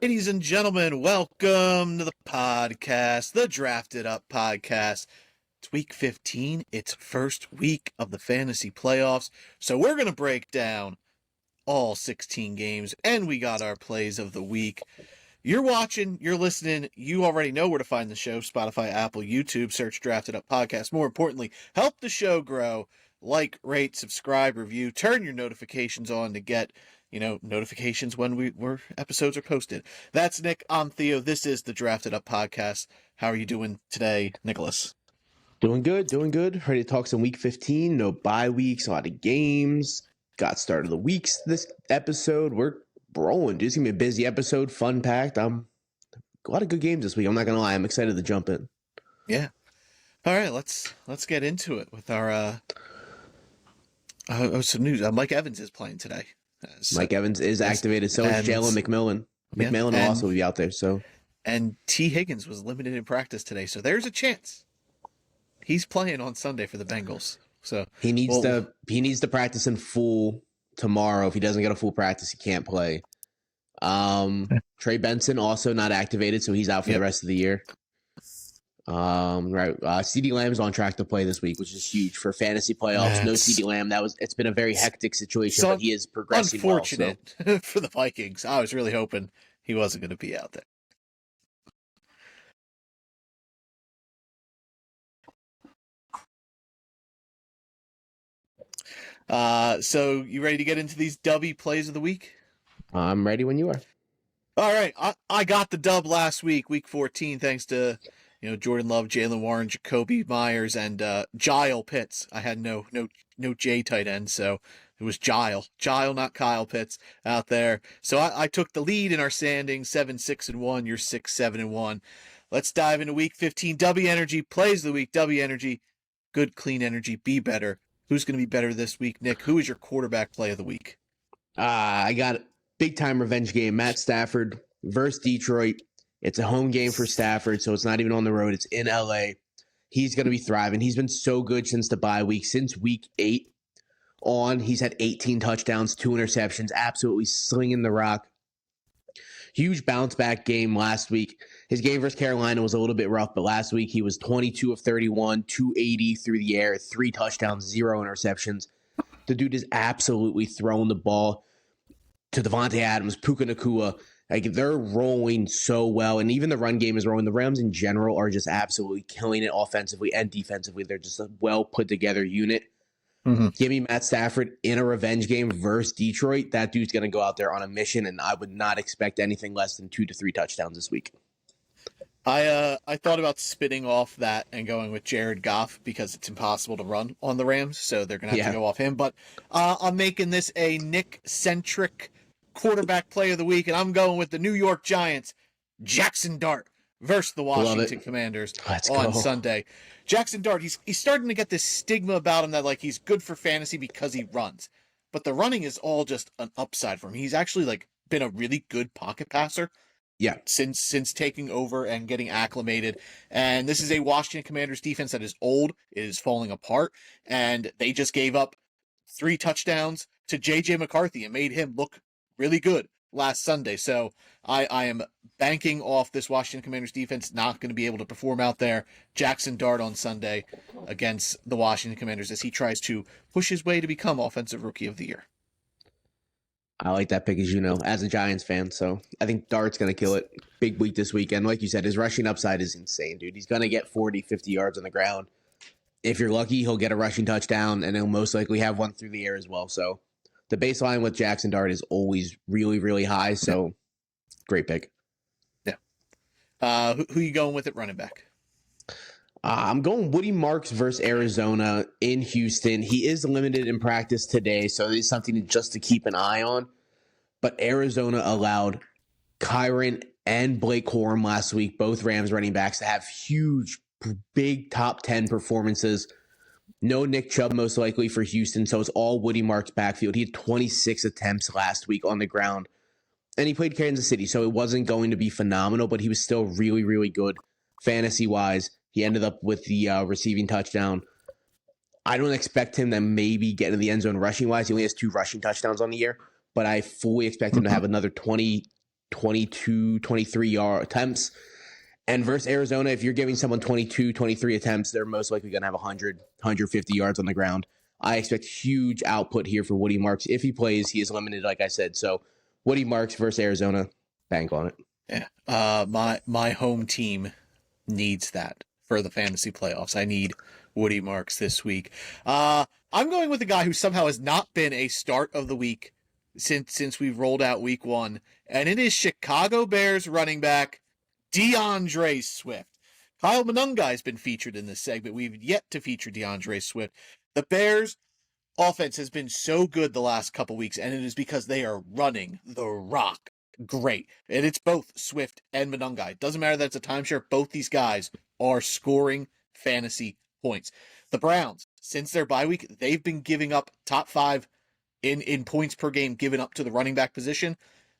Ladies and gentlemen, welcome to the podcast, the Drafted Up Podcast. It's week 15. It's first week of the fantasy playoffs. So we're going to break down all 16 games, and we got our plays of the week. You're watching, you're listening, you already know where to find the show: Spotify, Apple, YouTube, search Drafted Up Podcast. More importantly, help the show grow. Like, rate, subscribe, review, turn your notifications on to get notifications when episodes are posted. That's Nick. I'm Theo. This is the Drafted Up Podcast. How are you doing today, Nicholas? Doing good. Ready to talk some week 15. No bye weeks, a lot of games. Got start of the weeks this episode. We're rolling, dude. It's going to be a busy episode, fun-packed. A lot of good games this week. I'm not going to lie. I'm excited to jump in. Yeah. All right, let's get into it with our some news. Mike Evans is playing today. Mike Evans is activated. So is Jalen McMillan. McMillan will also be out there. And T. Higgins was limited in practice today, so there's a chance he's playing on Sunday for the Bengals. So he needs to practice in full tomorrow. If he doesn't get a full practice, he can't play. Trey Benson also not activated, so he's out for the rest of the year. CeeDee Lamb's on track to play this week, which is huge for fantasy playoffs. No CeeDee Lamb. It's been a very hectic situation, but he is progressing unfortunate well, for the Vikings. I was really hoping he wasn't going to be out there. So you ready to get into these dubby plays of the week? I'm ready when you are. All right. I got the dub last week, week 14, thanks to Jordan Love, Jalen Warren, Jacoby Myers, and Kyle Pitts. I had no J tight end, so it was Kyle, not Kyle Pitts out there. So I took the lead in our standings, 7-6-1. You're 6-7-1. Let's dive into week 15. W Energy plays of the week. W Energy, good, clean energy. Be better. Who's going to be better this week, Nick? Who is your quarterback play of the week? I got a big-time revenge game. Matt Stafford versus Detroit. It's a home game for Stafford, so it's not even on the road. It's in LA. He's going to be thriving. He's been so good since the bye week. Since week 8 on, he's had 18 touchdowns, 2 interceptions, absolutely slinging the rock. Huge bounce-back game last week. His game versus Carolina was a little bit rough, but last week he was 22 of 31, 280 through the air, 3 touchdowns, 0 interceptions. The dude is absolutely throwing the ball to Devontae Adams, Puka Nacua. Like, they're rolling so well, and even the run game is rolling. The Rams in general are just absolutely killing it offensively and defensively. They're just a well put together unit. Mm-hmm. Give me Matt Stafford in a revenge game versus Detroit. That dude's going to go out there on a mission, and I would not expect anything less than 2 to 3 touchdowns this week. I thought about spinning off that and going with Jared Goff because it's impossible to run on the Rams, so they're going to have to go off him. But I'm making this a Nick-centric quarterback play of the week, and I'm going with the New York Giants, Jackson Dart versus the Washington Commanders on Sunday. Jackson Dart, he's starting to get this stigma about him that he's good for fantasy because he runs, but the running is all just an upside for him. He's actually been a really good pocket passer. Yeah, since taking over and getting acclimated. And this is a Washington Commanders defense that is old, it is falling apart, and they just gave up 3 touchdowns to J.J. McCarthy and made him look really good last Sunday. So I am banking off this Washington Commanders defense not going to be able to perform out there. Jackson Dart on Sunday against the Washington Commanders as he tries to push his way to become Offensive Rookie of the Year. I like that pick, as a Giants fan. So I think Dart's going to kill it. Big week this weekend. Like you said, his rushing upside is insane, dude. He's going to get 40, 50 yards on the ground. If you're lucky, he'll get a rushing touchdown, and he'll most likely have one through the air as well. So the baseline with Jackson Dart is always really, really high. So great pick. Yeah. Who you going with at running back? I'm going Woody Marks versus Arizona in Houston. He is limited in practice today, so it's something just to keep an eye on. But Arizona allowed Kyron and Blake Corum last week, both Rams running backs, to have huge, big top 10 performances. No Nick Chubb, most likely, for Houston, so it's all Woody Marks' backfield. He had 26 attempts last week on the ground, and he played Kansas City, so it wasn't going to be phenomenal, but he was still really, really good fantasy-wise. He ended up with the receiving touchdown. I don't expect him to maybe get into the end zone rushing-wise. He only has 2 rushing touchdowns on the year, but I fully expect him to have another 20 22, 23 yard attempts. And versus Arizona, if you're giving someone 22, 23 attempts, they're most likely going to have 100, 150 yards on the ground. I expect huge output here for Woody Marks. If he plays, he is limited, like I said. So Woody Marks versus Arizona, bank on it. Yeah. My home team needs that for the fantasy playoffs. I need Woody Marks this week. I'm going with a guy who somehow has not been a start of the week since we've rolled out week 1, and it is Chicago Bears running back DeAndre Swift. Kyle Monunga has been featured in this segment. We've yet to feature DeAndre Swift. The Bears offense has been so good the last couple weeks, and it is because they are running the rock great. And it's both Swift and Monunga. It doesn't matter that it's a timeshare. Both these guys are scoring fantasy points. The Browns, since their bye week, they've been giving up top 5 in points per game given up to the running back position.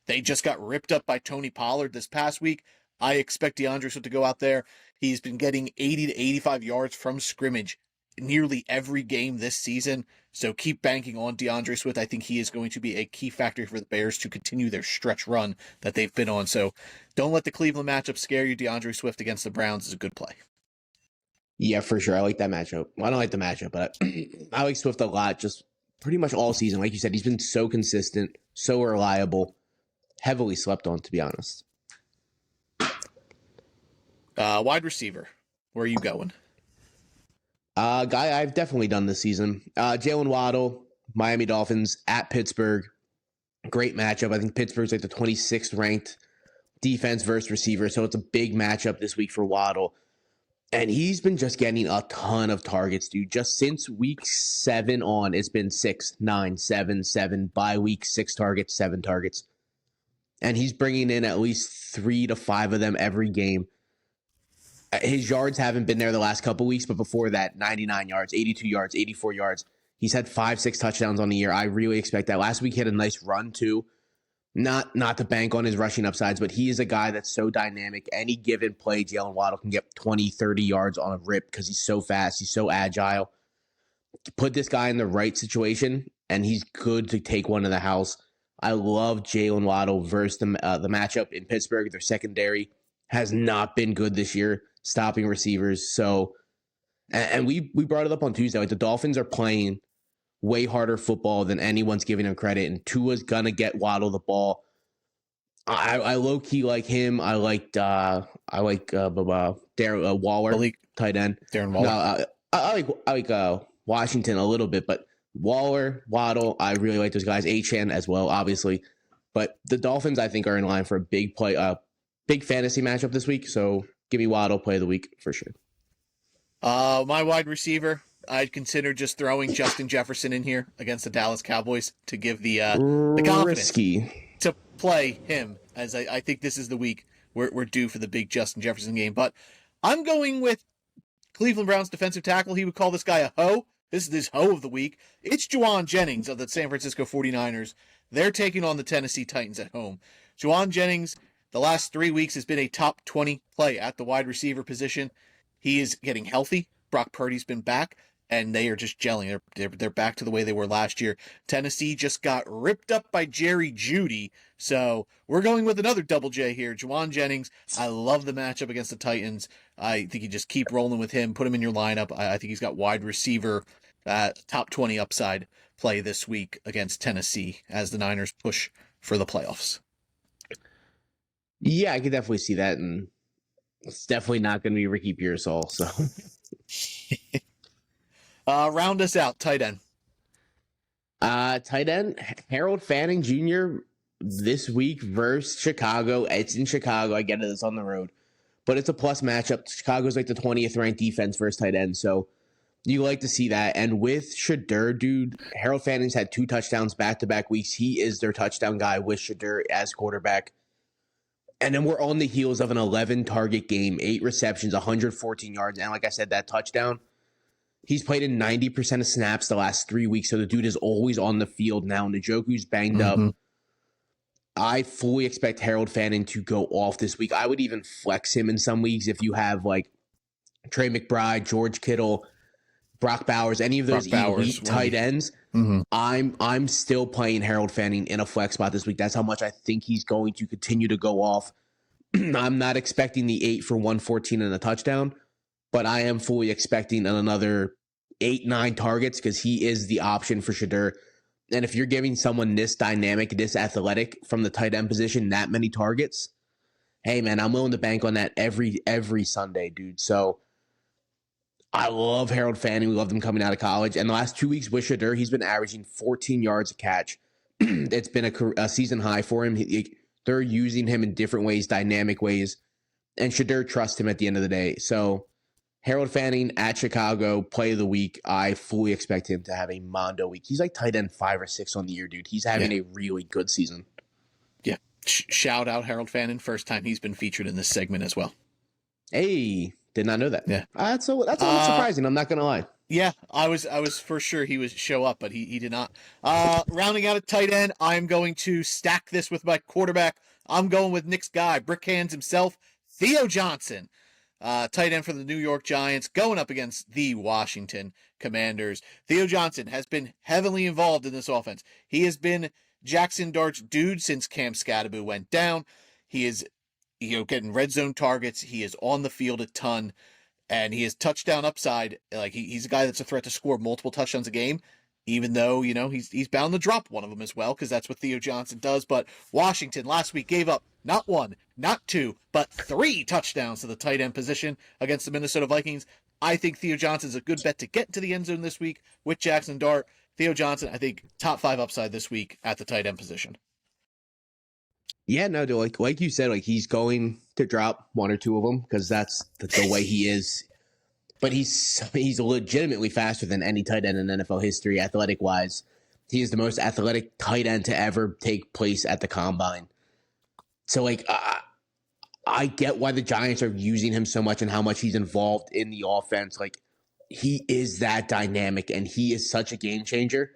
They just got ripped up by Tony Pollard this past week. I expect DeAndre Swift to go out there. He's been getting 80 to 85 yards from scrimmage nearly every game this season. So keep banking on DeAndre Swift. I think he is going to be a key factor for the Bears to continue their stretch run that they've been on. So don't let the Cleveland matchup scare you. DeAndre Swift against the Browns is a good play. Yeah, for sure. I like that matchup. Well, I don't like the matchup, but I like Swift a lot just pretty much all season. Like you said, he's been so consistent, so reliable, heavily slept on, to be honest. Wide receiver, where are you going? Guy I've definitely done this season. Jalen Waddle, Miami Dolphins at Pittsburgh. Great matchup. I think Pittsburgh's like the 26th ranked defense versus receiver, so it's a big matchup this week for Waddle. And he's been just getting a ton of targets, dude. Just since week 7 on, it's been 6, 9, 7, 7. By week 6 targets, 7 targets. And he's bringing in at least 3 to 5 of them every game. His yards haven't been there the last couple weeks, but before that, 99 yards, 82 yards, 84 yards. He's had 5, 6 touchdowns on the year. I really expect that. Last week he had a nice run too. Not to bank on his rushing upsides, but he is a guy that's so dynamic. Any given play, Jalen Waddle can get 20, 30 yards on a rip because he's so fast. He's so agile. Put this guy in the right situation, and he's good to take one to the house. I love Jalen Waddle versus the matchup in Pittsburgh. Their secondary has not been good this year, stopping receivers. So, and we brought it up on Tuesday. Like, the Dolphins are playing way harder football than anyone's giving him credit, and Tua's gonna get Waddle the ball. I low key like him. I like Waller, tight end. Darren Waller. No, I like Washington a little bit, but Waller, Waddle, I really like those guys. Achane as well, obviously. But the Dolphins, I think, are in line for a big fantasy matchup this week. So give me Waddle play of the week for sure. My wide receiver, I'd consider just throwing Justin Jefferson in here against the Dallas Cowboys to give the confidence to play him, as I think this is the week we're due for the big Justin Jefferson game. But I'm going with Cleveland Browns defensive tackle. He would call this guy a hoe. This is his hoe of the week. It's Juwan Jennings of the San Francisco 49ers. They're taking on the Tennessee Titans at home. Juwan Jennings, the last 3 weeks, has been a top 20 play at the wide receiver position. He is getting healthy. Brock Purdy's been back, and they are just gelling. They're back to the way they were last year. Tennessee just got ripped up by Jerry Jeudy, so we're going with another double J here. Juwan Jennings, I love the matchup against the Titans. I think you just keep rolling with him, put him in your lineup. I think he's got wide receiver top 20 upside play this week against Tennessee as the Niners push for the playoffs. Yeah, I could definitely see that, and it's definitely not going to be Ricky Pearsall. So, round us out, tight end. Tight end Harold Fanning Jr. this week versus Chicago. It's in Chicago. I get it. It's on the road, but it's a plus matchup. Chicago's like the 20th ranked defense versus tight end, so you like to see that. And with Shadur, dude, Harold Fanning's had 2 touchdowns back-to-back weeks. He is their touchdown guy with Shadur as quarterback. And then we're on the heels of an 11-target game, 8 receptions, 114 yards. And like I said, that touchdown, he's played in 90% of snaps the last 3 weeks. So the dude is always on the field now. Njoku's banged up. I fully expect Harold Fanning to go off this week. I would even flex him in some leagues if you have like Trey McBride, George Kittle, Brock Bowers, any of those elite tight ends. Mm-hmm. I'm still playing Harold Fanning in a flex spot this week. That's how much I think he's going to continue to go off. I'm not expecting the 8 for 114 and a touchdown, but I am fully expecting another 8-9 targets because he is the option for Shadur. And if you're giving someone this dynamic, this athletic from the tight end position, that many targets, hey man, I'm willing to bank on that every Sunday, dude. So I love Harold Fanning. We loved him coming out of college. And the last 2 weeks with Shadur, he's been averaging 14 yards a catch. It's been a season high for him. They're using him in different ways, dynamic ways. And Shadur trusts him at the end of the day. So Harold Fanning at Chicago, play of the week. I fully expect him to have a Mondo week. He's like tight end 5 or 6 on the year, dude. He's having a really good season. Yeah. Shout out Harold Fannin. First time he's been featured in this segment as well. Hey, did not know that. Yeah. That's a little surprising. I'm not going to lie. Yeah, I was for sure he would show up, but he did not. Rounding out a tight end, I'm going to stack this with my quarterback. I'm going with Nick's guy, brick hands himself, Theo Johnson. Tight end for the New York Giants, going up against the Washington Commanders. Theo Johnson has been heavily involved in this offense. He has been Jackson Dart's dude since Cam Scadaboo went down. He is, getting red zone targets. He is on the field a ton, and he has touchdown upside. Like he's a guy that's a threat to score multiple touchdowns a game, even though, he's bound to drop one of them as well, because that's what Theo Johnson does. But Washington last week gave up not 1, not 2, but 3 touchdowns to the tight end position against the Minnesota Vikings. I think Theo Johnson's a good bet to get into the end zone this week with Jackson Dart. Theo Johnson, I think, top 5 upside this week at the tight end position. Yeah, no, dude, like you said, like he's going to drop 1 or 2 of them because that's the way he is. But he's legitimately faster than any tight end in NFL history, athletic wise. He is the most athletic tight end to ever take place at the combine. So, like, I get why the Giants are using him so much and how much he's involved in the offense. Like, he is that dynamic and he is such a game changer.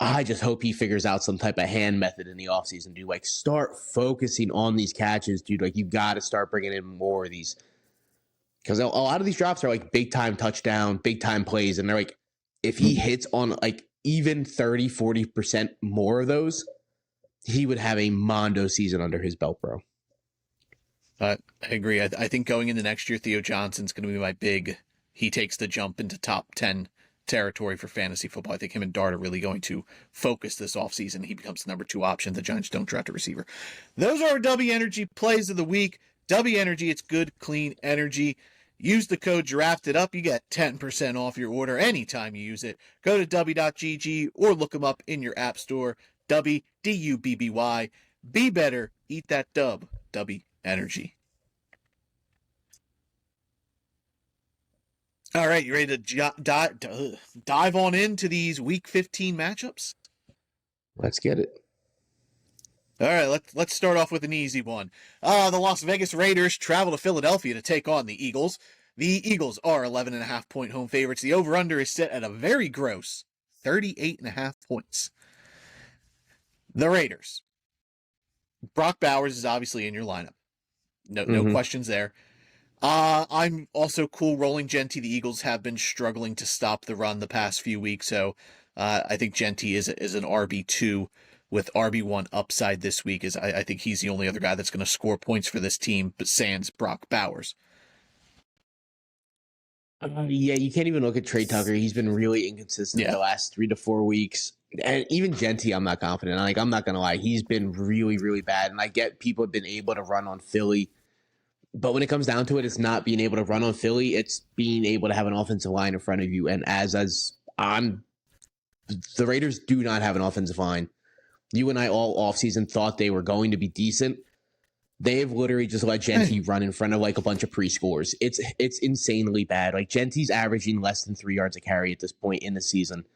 I just hope he figures out some type of hand method in the offseason, dude. Like, start focusing on these catches, dude. Like, you got to start bringing in more of these. Because a lot of these drops are like big time touchdown, big time plays. And they're like, if he hits on like even 30, 40% more of those, he would have a Mondo season under his belt, bro. I agree. I think going into next year, Theo Johnson's going to be my big. He takes the jump into top 10 territory for fantasy football. I think him and Dart are really going to focus this offseason. He becomes the number 2 option. The Giants don't draft a receiver. Those are our W Energy plays of the week. W Energy, it's good, clean energy. Use the code DRAFTEDUP. You get 10% off your order anytime you use it. Go to w.gg or look them up in your app store. W, D-U-B-B-Y. Be better. Eat that dub. W Energy. All right, you ready to dive on into these Week 15 matchups? Let's get it. All right, let's start off with an easy one. The Las Vegas Raiders travel to Philadelphia to take on the Eagles. The Eagles are 11.5-point home favorites. The over-under is set at a very gross 38.5 points. The Raiders. Brock Bowers is obviously in your lineup. No questions there. I'm also cool rolling Genty. The Eagles have been struggling to stop the run the past few weeks, so I think Genty is an RB2 with RB1 upside this week. I think he's the only other guy that's going to score points for this team, but sans Brock Bowers. Yeah, you can't even look at Trey Tucker. He's been really inconsistent the last 3 to 4 weeks. And even Genty, I'm not confident. Like, I'm not going to lie. He's been really, really bad. And I get people have been able to run on Philly. But when it comes down to it, it's not being able to run on Philly. It's being able to have an offensive line in front of you. And the Raiders do not have an offensive line. You and I all offseason thought they were going to be decent. They've literally just let Genty run in front of like a bunch of prescores. It's insanely bad. Like Genty's averaging less than 3 yards a carry at this point in the season.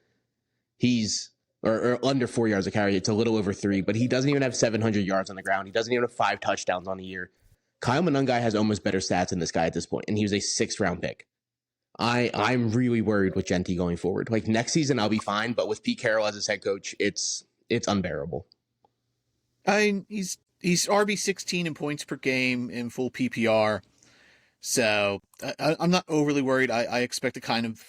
He's or under 4 yards a carry. It's a little over 3, but he doesn't even have 700 yards on the ground. He doesn't even have 5 touchdowns on the year. Kyle Monangai has almost better stats than this guy at this point, and he was a 6th-round pick. I'm really worried with Genty going forward. Like next season, I'll be fine, but with Pete Carroll as his head coach, it's unbearable. He's RB 16 in points per game in full PPR, so I'm not overly worried. I expect a kind of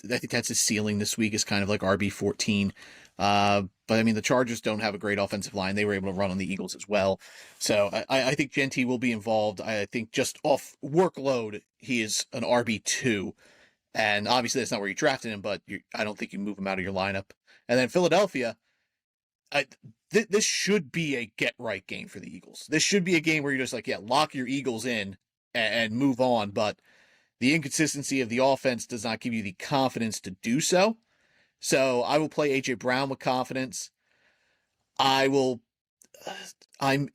I think that's his ceiling this week is kind of like RB14. But I mean, the Chargers don't have a great offensive line. They were able to run on the Eagles as well. So I think Genty will be involved. I think just off workload, he is an RB2. And obviously that's not where you drafted him, but I don't think you move him out of your lineup. And then Philadelphia, this should be a get-right game for the Eagles. This should be a game where you're just like, yeah, lock your Eagles in and move on. But the inconsistency of the offense does not give you the confidence to do so. So I will play A.J. Brown with confidence. I'm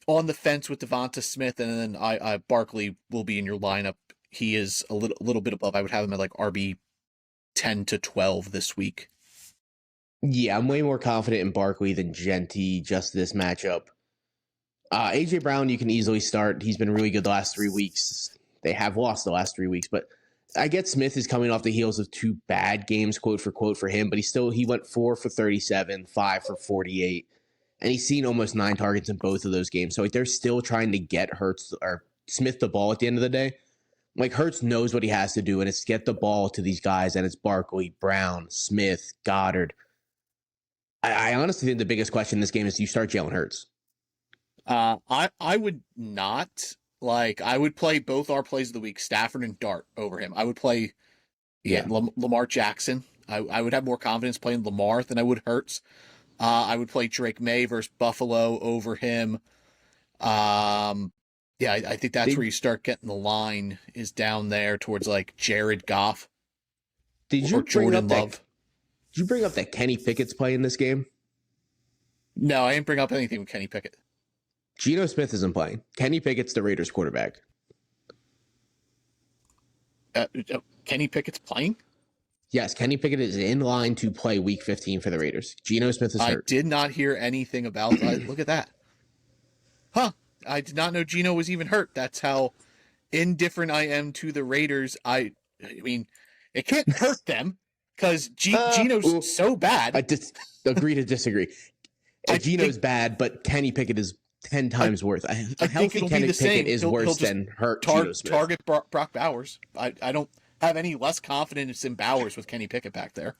on the fence with Devonta Smith, and then Barkley will be in your lineup. He is a little bit above. I would have him at like RB 10 to 12 this week. Yeah, I'm way more confident in Barkley than Genty just this matchup. A.J. Brown, you can easily start. He's been really good the last 3 weeks. They have lost the last 3 weeks, but I get Smith is coming off the heels of 2 bad games, quote for quote, for him, but he went 4 for 37, 5 for 48, and he's seen almost 9 targets in both of those games. So like, they're still trying to get Hurts or Smith the ball at the end of the day. Like, Hurts knows what he has to do, and it's get the ball to these guys, and it's Barkley, Brown, Smith, Goddard. I honestly think the biggest question in this game is, do you start Jalen Hurts? I would not. Like, I would play both our plays of the week, Stafford and Dart, over him. I would play Lamar Jackson. I would have more confidence playing Lamar than I would Hurts. I would play Drake May versus Buffalo over him. I think that's where you start getting the line is down there towards like Jared Goff. Did you bring up that Kenny Pickett's playing this game? No, I didn't bring up anything with Kenny Pickett. Geno Smith isn't playing. Kenny Pickett's the Raiders quarterback. Kenny Pickett's playing? Yes, Kenny Pickett is in line to play Week 15 for the Raiders. Geno Smith is hurt. I did not hear anything about that. Look at that. Huh. I did not know Geno was even hurt. That's how indifferent I am to the Raiders. I mean, it can't hurt them because Geno's so bad. I agree to disagree. Geno's bad, but Kenny Pickett is 10 times worse. A healthy Kenny Pickett is worse than hurt Geno Smith. Target Brock Bowers. I don't have any less confidence in Bowers with Kenny Pickett back there.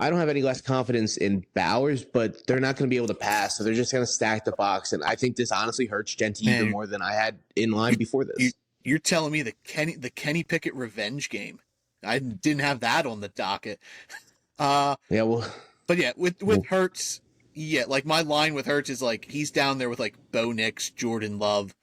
I don't have any less confidence in Bowers, but they're not going to be able to pass, so they're just going to stack the box. And I think this honestly hurts Genty even more than I had in line before this. You're telling me the Kenny Pickett revenge game? I didn't have that on the docket. But yeah, with Hurts, yeah, like my line with Hurts is like he's down there with like Bo Nix, Jordan Love,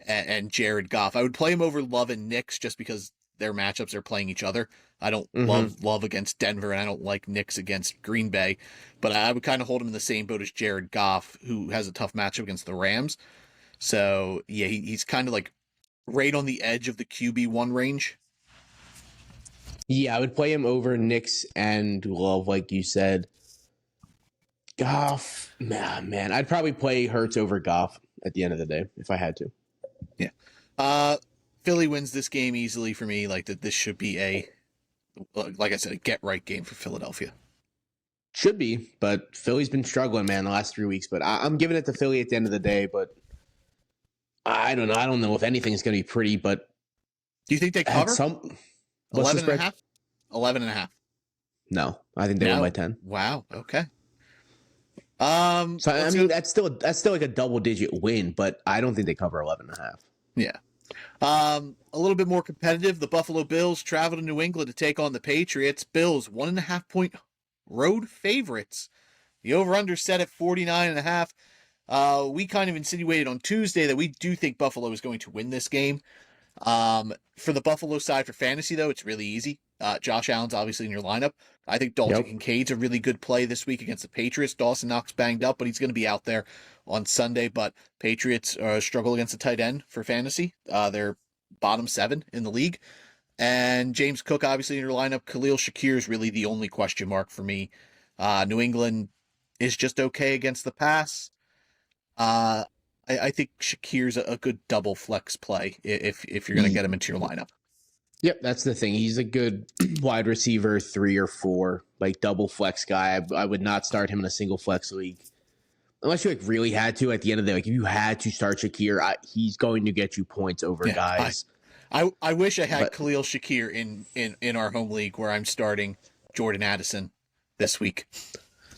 and Jared Goff. I would play him over Love and Nix just because their matchups are playing each other. I don't love Love against Denver, and I don't like Nix against Green Bay, but I would kind of hold him in the same boat as Jared Goff, who has a tough matchup against the Rams. So yeah, he's kind of like right on the edge of the QB1 range. Yeah, I would play him over Nix and Love, like you said. Goff, man, I'd probably play Hurts over Goff at the end of the day if I had to. Yeah. Philly wins this game easily for me. Like that, this should be like I said, a get-right game for Philadelphia. Should be, but Philly's been struggling, man, the last 3 weeks. But I'm giving it to Philly at the end of the day. But I don't know. I don't know if anything is going to be pretty. But do you think they cover 11.5? 11.5. No, I think they win by 10. Wow. Okay. So I mean, that's still like a double-digit win, but I don't think they cover 11.5. Yeah. A little bit more competitive. The Buffalo Bills travel to New England to take on the Patriots. Bills 1.5 point road favorites. The over/under set at 49.5. We kind of insinuated on Tuesday that we do think Buffalo is going to win this game. For the Buffalo side for fantasy, though, it's really easy. Josh Allen's obviously in your lineup. I think Dalton Kincaid's a really good play this week against the Patriots. Dawson Knox banged up, but he's going to be out there on Sunday. But Patriots struggle against the tight end for fantasy. They're bottom 7 in the league. And James Cook, obviously, in your lineup. Khalil Shakir is really the only question mark for me. New England is just okay against the pass. I think Shakir's a good double flex play if you're going to get him into your lineup. Yep, that's the thing. He's a good wide receiver 3 or 4, like double flex guy. I would not start him in a single flex league. Unless you like really had to at the end of the day. Like if you had to start Shakir, he's going to get you points over guys. I wish I had But Khalil Shakir in our home league where I'm starting Jordan Addison this week.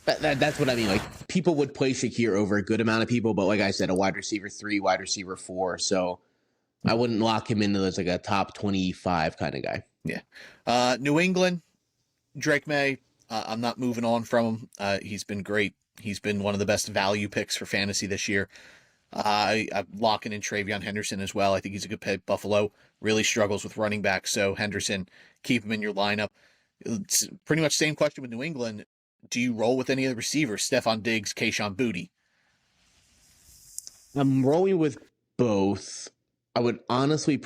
that's what I mean. Like, people would play Shakir over a good amount of people, but like I said, a wide receiver 3, wide receiver 4. So I wouldn't lock him into as like a top 25 kind of guy. Yeah. New England, Drake May. I'm not moving on from him. He's been great. He's been one of the best value picks for fantasy this year. I'm locking in Travion Henderson as well. I think he's a good pick. Buffalo really struggles with running back, so Henderson, keep him in your lineup. It's pretty much same question with New England. Do you roll with any of the receivers? Stephon Diggs, Kayshon Boutte. I'm rolling with both. I would honestly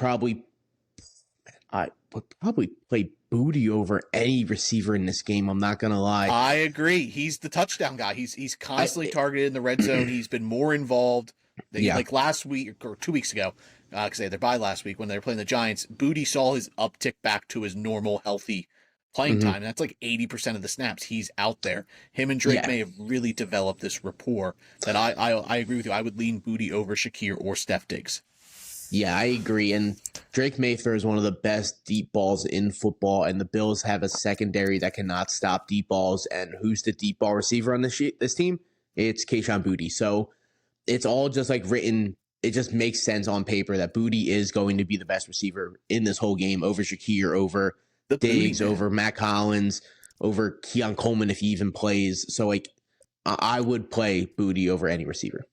I would probably play Booty over any receiver in this game. I'm not gonna lie. I agree. He's the touchdown guy. He's constantly targeted in the red zone. He's been more involved. Like last week or 2 weeks ago, because they had their bye last week when they were playing the Giants. Booty saw his uptick back to his normal, healthy playing time. And that's like 80% of the snaps he's out there. Him and Drake May have really developed this rapport that I agree with you. I would lean Booty over Shakir or Steph Diggs. Yeah, I agree. And Drake May throws one of the best deep balls in football, and the Bills have a secondary that cannot stop deep balls. And who's the deep ball receiver on this team? It's Kayshon Boutte. So it's all just like written. It just makes sense on paper that Boutte is going to be the best receiver in this whole game over Shakir, over Diggs, over Matt Collins, over Keon Coleman if he even plays. So like, I would play Boutte over any receiver.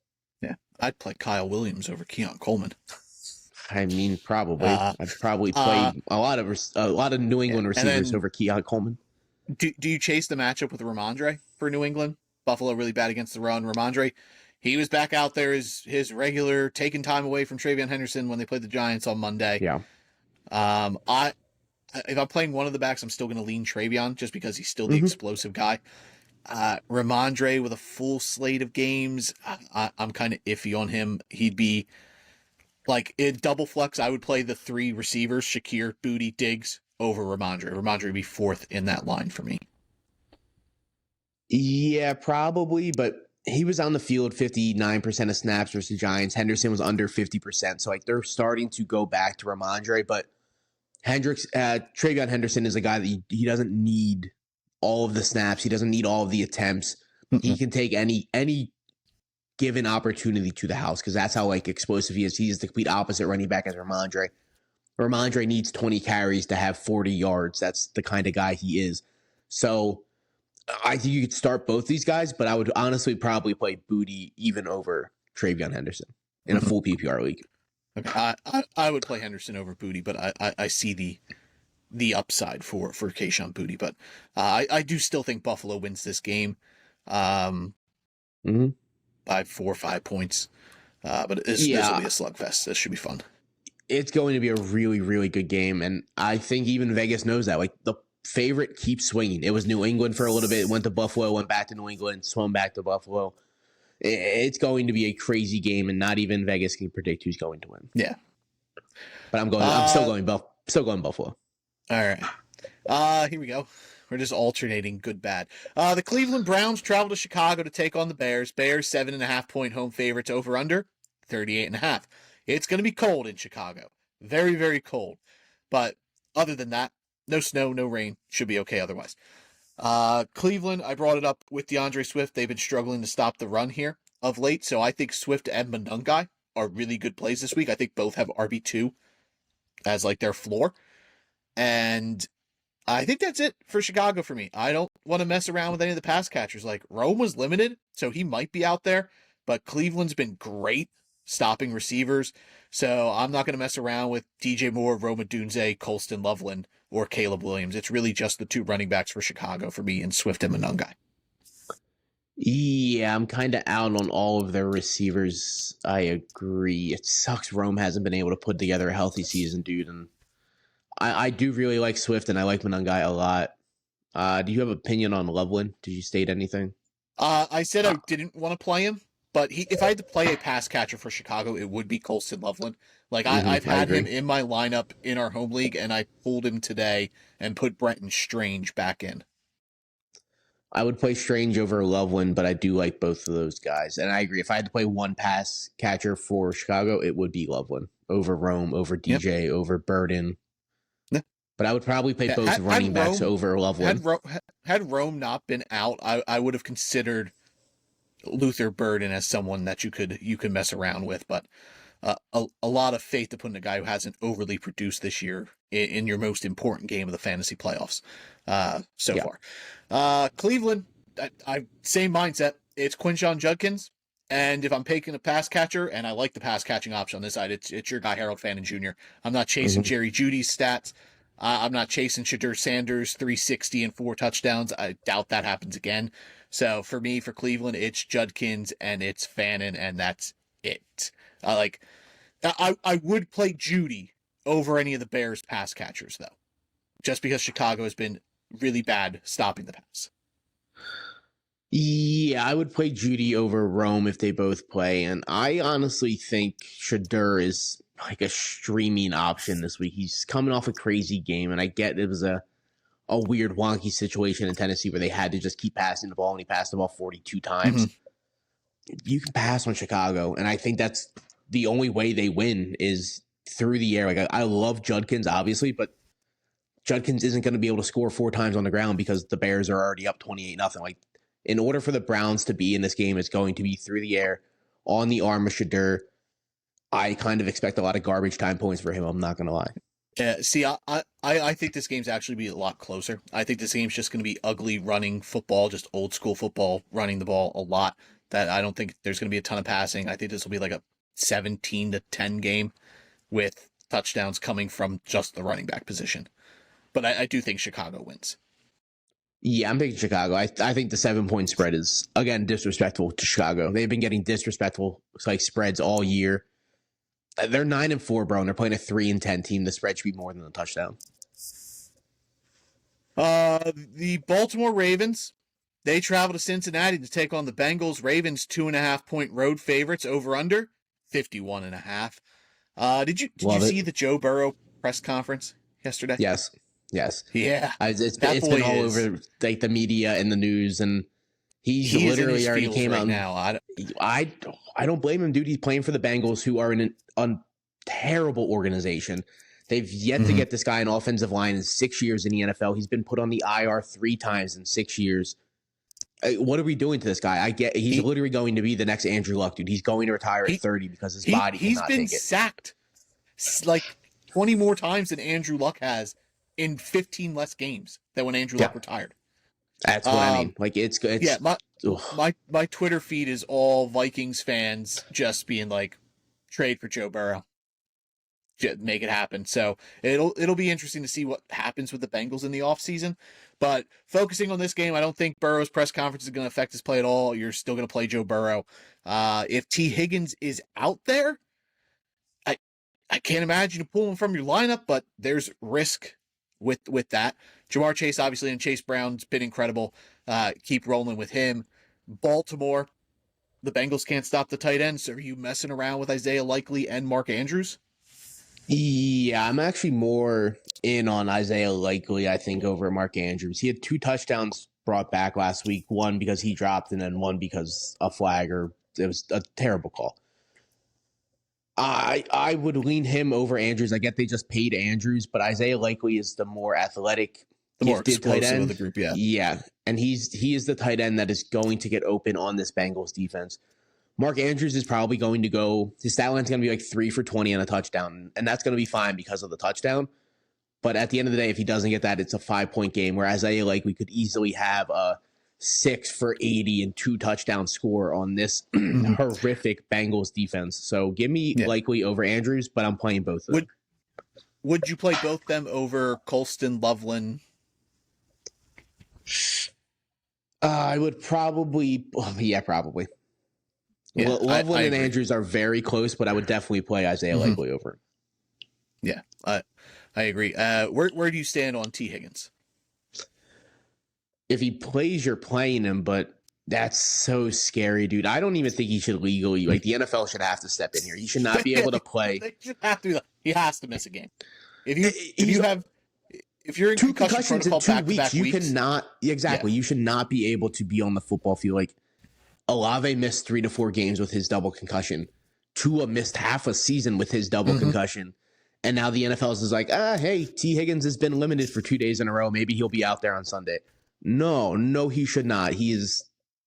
Yeah, I'd play Kyle Williams over Keon Coleman. I mean, probably. I'd probably play a lot of New England receivers over Keon Coleman. Do you chase the matchup with Ramondre for New England? Buffalo really bad against the run. Ramondre, he was back out there his regular, taking time away from Travion Henderson when they played the Giants on Monday. Yeah. If I'm playing one of the backs, I'm still going to lean Travion just because he's still the explosive guy. Ramondre with a full slate of games, I'm kind of iffy on him. He'd be like in double flex. I would play the 3 receivers: Shakir, Boutte, Diggs over Ramondre. Ramondre would be 4th in that line for me. Yeah, probably, but he was on the field 59% of snaps versus the Giants. Henderson was under 50%. So like they're starting to go back to Ramondre, but Travion Henderson is a guy that he doesn't need all of the snaps. He doesn't need all of the attempts. He can take any given opportunity to the house because that's how like explosive he is. He's the complete opposite running back as Ramondre. Ramondre needs 20 carries to have 40 yards. That's the kind of guy he is. So I think you could start both these guys, but I would honestly probably play Boutte even over Travion Henderson in a full PPR league. Okay. I would play Henderson over Boutte, but I see the upside for Kayshon Boutte. But I do still think Buffalo wins this game by 4 or 5 points. But this will be a slugfest. This should be fun. It's going to be a really, really good game. And I think even Vegas knows that. Like the favorite keeps swinging. It was New England for a little bit. It went to Buffalo, went back to New England, swung back to Buffalo. It's going to be a crazy game, and not even Vegas can predict who's going to win. Yeah, but I'm still going Buffalo. All right. Here we go. We're just alternating good bad. The Cleveland Browns travel to Chicago to take on the Bears. Bears 7.5-point home favorites, over under 38.5. It's going to be cold in Chicago. Very, very cold. But other than that, no snow, no rain. Should be okay otherwise. Cleveland, I brought it up with DeAndre Swift. They've been struggling to stop the run here of late. So I think Swift and Monungai are really good plays this week. I think both have RB2 as like their floor. And I think that's it for Chicago for me. I don't want to mess around with any of the pass catchers. Like Rome was limited, so he might be out there. But Cleveland's been great stopping receivers. So I'm not going to mess around with DJ Moore, Rome Odunze, Colston Loveland, or Caleb Williams. It's really just the 2 running backs for Chicago for me, and Swift and Monungai. Yeah, I'm kind of out on all of their receivers. I agree. It sucks Rome hasn't been able to put together a healthy season, dude. And I do really like Swift, and I like Monungai a lot. Do you have an opinion on Loveland? Did you state anything? I said I didn't want to play him, but if I had to play a pass catcher for Chicago, it would be Colston Loveland. Like I've had him in my lineup in our home league, and I pulled him today and put Brenton Strange back in. I would play Strange over Loveland, but I do like both of those guys. And I agree. If I had to play one pass catcher for Chicago, it would be Loveland over Rome, over Yep. DJ, over Burden. Yeah. But I would probably play both Had running backs Rome over Loveland. had Rome not been out, I would have considered Luther Burden as someone that you could mess around with, but a lot of faith to put in a guy who hasn't overly produced this year in your most important game of the fantasy playoffs so far. Cleveland, I same mindset. It's Quinshon Judkins, and if I'm picking a pass catcher, and I like the pass catching option on this side, it's your guy Harold Fannin Jr. I'm not chasing Jerry Jeudy's stats. I'm not chasing Shadur Sanders 360 and 4 touchdowns. I doubt that happens again. So for me, for Cleveland, it's Judkins and it's Fannin, and that's it. I would play Judy over any of the Bears pass catchers, though, just because Chicago has been really bad stopping the pass. Yeah, I would play Judy over Rome if they both play. And I honestly think Shadur is like a streaming option this week. He's coming off a crazy game, and I get it was a weird, wonky situation in Tennessee where they had to just keep passing the ball, and he passed the ball 42 times. You can pass on Chicago, and I think that's the only way they win is through the air. Like I love Judkins, obviously, but Judkins isn't going to be able to score 4 times on the ground because the Bears are already up 28-0. Like, in order for the Browns to be in this game, it's going to be through the air on the arm of Shadur. I kind of expect a lot of garbage time points for him. I'm not going to lie. Yeah, see, I think this game's actually be a lot closer. I think this game's just going to be ugly running football, just old school football, running the ball a lot. That I don't think there's going to be a ton of passing. I think this will be like a 17-10 game with touchdowns coming from just the running back position. But I do think Chicago wins. Yeah, I'm picking Chicago. I think the 7-point spread is, again, disrespectful to Chicago. They've been getting disrespectful like spreads all year. They're 9-4, bro, and they're playing a 3-10 team. The spread should be more than a touchdown. The Baltimore Ravens, they travel to Cincinnati to take on the Bengals. Ravens 2.5-point road favorites over under 51.5. Did you see the Joe Burrow press conference yesterday? Yes. Yeah. It's been all over like the media and the news, and he's literally already came out now. I don't blame him, dude. He's playing for the Bengals, who are in a terrible organization. They've yet to get this guy an offensive line in 6 years in the NFL. He's been put on the IR 3 times in 6 years. What are we doing to this guy? I get he's literally going to be the next Andrew Luck, dude. He's going to retire at 30 because his body cannot take it. He's been sacked like 20 more times than Andrew Luck has in 15 less games than when Andrew Luck retired. That's what I mean. Like it's yeah. My Twitter feed is all Vikings fans just being like, trade for Joe Burrow, just make it happen. So it'll be interesting to see what happens with the Bengals in the offseason. But focusing on this game, I don't think Burrow's press conference is going to affect his play at all. You're still going to play Joe Burrow. If T. Higgins is out there, I can't imagine you pull him from your lineup, but there's risk with that. Jamar Chase, obviously, and Chase Brown's been incredible. Keep rolling with him. Baltimore, the Bengals can't stop the tight ends. So are you messing around with Isaiah Likely and Mark Andrews? Yeah, I'm actually more in on Isaiah Likely, I think, over Mark Andrews. He had 2 touchdowns brought back last week, one because he dropped and then one because a flag, or it was a terrible call. I would lean him over Andrews. I get they just paid Andrews, but Isaiah Likely is the more athletic, the more explosive tight end of the group. Yeah, and he is the tight end that is going to get open on this Bengals defense. Mark Andrews is probably going to go. His stat line's going to be like 3 for 20 on a touchdown, and that's going to be fine because of the touchdown. But at the end of the day, if he doesn't get that, it's a 5-point game. Where Isaiah Likely could easily have a 6 for 80 and 2 touchdown score on this horrific Bengals defense. So give me Likely over Andrews, but I'm playing both of them. Would you play both them over Colston, Loveland? I would probably. Probably. Yeah, Loveland and Andrews are very close, but I would definitely play Isaiah Likely over him. Yeah, I agree. Where do you stand on T. Higgins? If he plays, you're playing him, but that's so scary, dude. I don't even think he should legally. Like, the NFL should have to step in here. He should not be able to play. They should have to. He has to miss a game. If if you're in Two concussion concussions in protocol 2 back-to-back weeks, you weeks, cannot exactly. yeah. You should not be able to be on the football field. Like Olave missed 3 to 4 games with his double concussion. Tua missed half a season with his double concussion. And now the NFL is like, hey, T. Higgins has been limited for 2 days in a row. Maybe he'll be out there on Sunday. No, he should not. He is,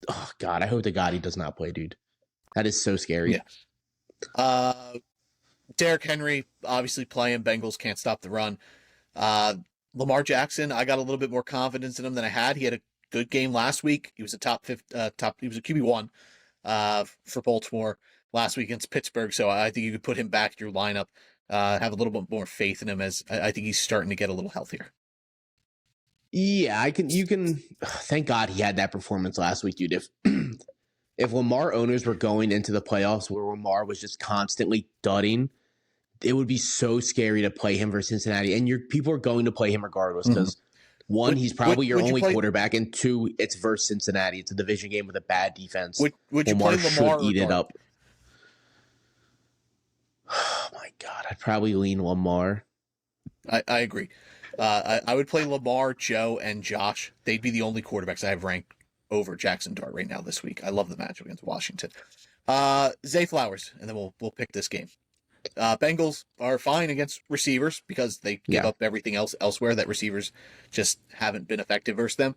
oh, God, I hope to God he does not play, dude. That is so scary. Yeah. Derrick Henry, obviously playing. Bengals can't stop the run. Lamar Jackson, I got a little bit more confidence in him than I had. He had a good game last week. He was a he was a QB1 for Baltimore last week against Pittsburgh. So I think you could put him back in your lineup. Have a little bit more faith in him as I think he's starting to get a little healthier. Yeah, you can thank God he had that performance last week, dude. If Lamar owners were going into the playoffs where Lamar was just constantly dudding, it would be so scary to play him versus Cincinnati. And people are going to play him regardless because one, he's probably your only quarterback, and two, it's versus Cincinnati. It's a division game with a bad defense. Would you play Lamar should eat it up. Oh my God, I'd probably lean Lamar. I agree. I would play Lamar, Joe, and Josh. They'd be the only quarterbacks I have ranked over Jackson Dart right now this week. I love the matchup against Washington. Zay Flowers, and then we'll pick this game. Bengals are fine against receivers because they give up everything else elsewhere that receivers just haven't been effective versus them.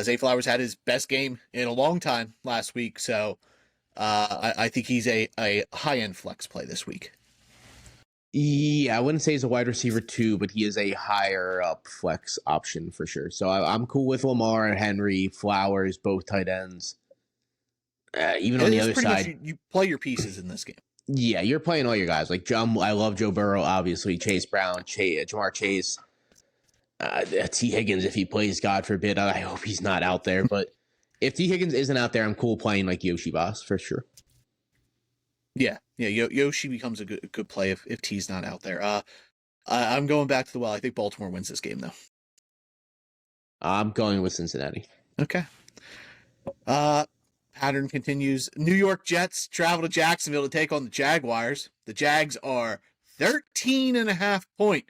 Zay Flowers had his best game in a long time last week, so I think he's a high-end flex play this week. Yeah, I wouldn't say he's a wide receiver too, but he is a higher up flex option for sure. So I'm cool with Lamar and Henry, Flowers, both tight ends. Even on the other side, you play your pieces in this game. Yeah, you're playing all your guys. Like I love Joe Burrow, obviously. Chase Brown, Jamar Chase, T. Higgins, if he plays, God forbid. I hope he's not out there. But if T. Higgins isn't out there, I'm cool playing like Yoshi Boss for sure. Yeah. Yoshi becomes a good play if T's not out there. I'm going back to the well. I think Baltimore wins this game, though. I'm going with Cincinnati. Okay. Pattern continues. New York Jets travel to Jacksonville to take on the Jaguars. The Jags are 13.5-point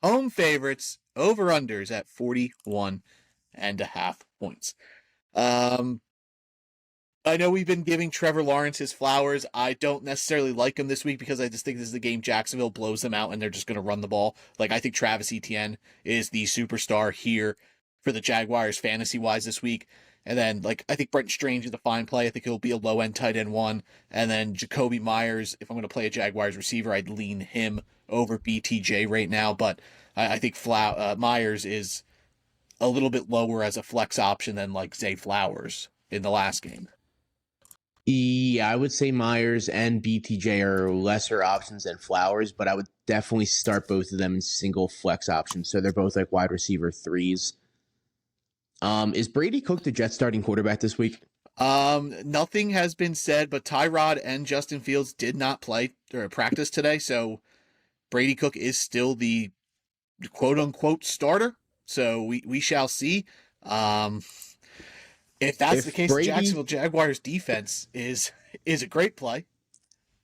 home favorites, over-unders at 41.5 points. I know we've been giving Trevor Lawrence his flowers. I don't necessarily like him this week because I just think this is the game Jacksonville blows them out and they're just going to run the ball. Like, I think Travis Etienne is the superstar here for the Jaguars fantasy-wise this week. And then, I think Brenton Strange is a fine play. I think he'll be a low-end tight end one. And then Jacoby Myers, if I'm going to play a Jaguars receiver, I'd lean him over BTJ right now. But I think Myers is a little bit lower as a flex option than, Zay Flowers in the last game. Yeah, I would say Myers and BTJ are lesser options than Flowers, but I would definitely start both of them in single flex options. So they're both wide receiver threes. Is Brady Cook the Jets starting quarterback this week? Nothing has been said, but Tyrod and Justin Fields did not play or practice today, so Brady Cook is still the quote unquote starter. So we shall see. If that's the case, the Jacksonville Jaguars defense is a great play.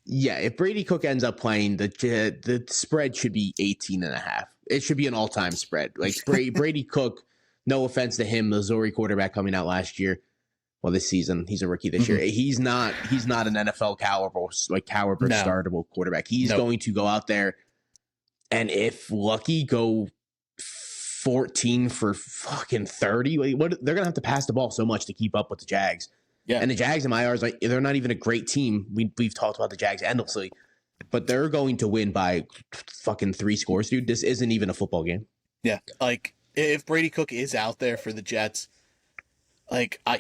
Yeah, if Brady Cook ends up playing, the spread should be 18.5. It should be an all-time spread. Brady Cook, no offense to him, the Missouri quarterback coming out last year. Well, this season, he's a rookie this year. He's not an NFL caliber startable quarterback. He's going to go out there and if lucky, go 14 for fucking 30. They're gonna have to pass the ball so much to keep up with the Jags. Yeah, and the Jags in my eyes, they're not even a great team. We've talked about the Jags endlessly, but they're going to win by fucking 3 scores, dude. This isn't even a football game. Yeah, if Brady Cook is out there for the Jets,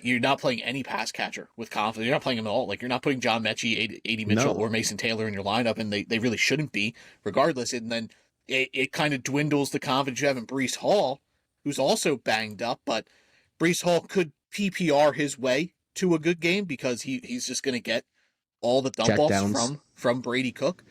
you're not playing any pass catcher with confidence. You're not playing him at all. You're not putting John Mechie, A.D. Mitchell, or Mason Taylor in your lineup, and they really shouldn't be, regardless. And then it kind of dwindles the confidence you have in Breece Hall, who's also banged up, but Breece Hall could PPR his way to a good game because he's just going to get all the dump-offs from Brady Cook.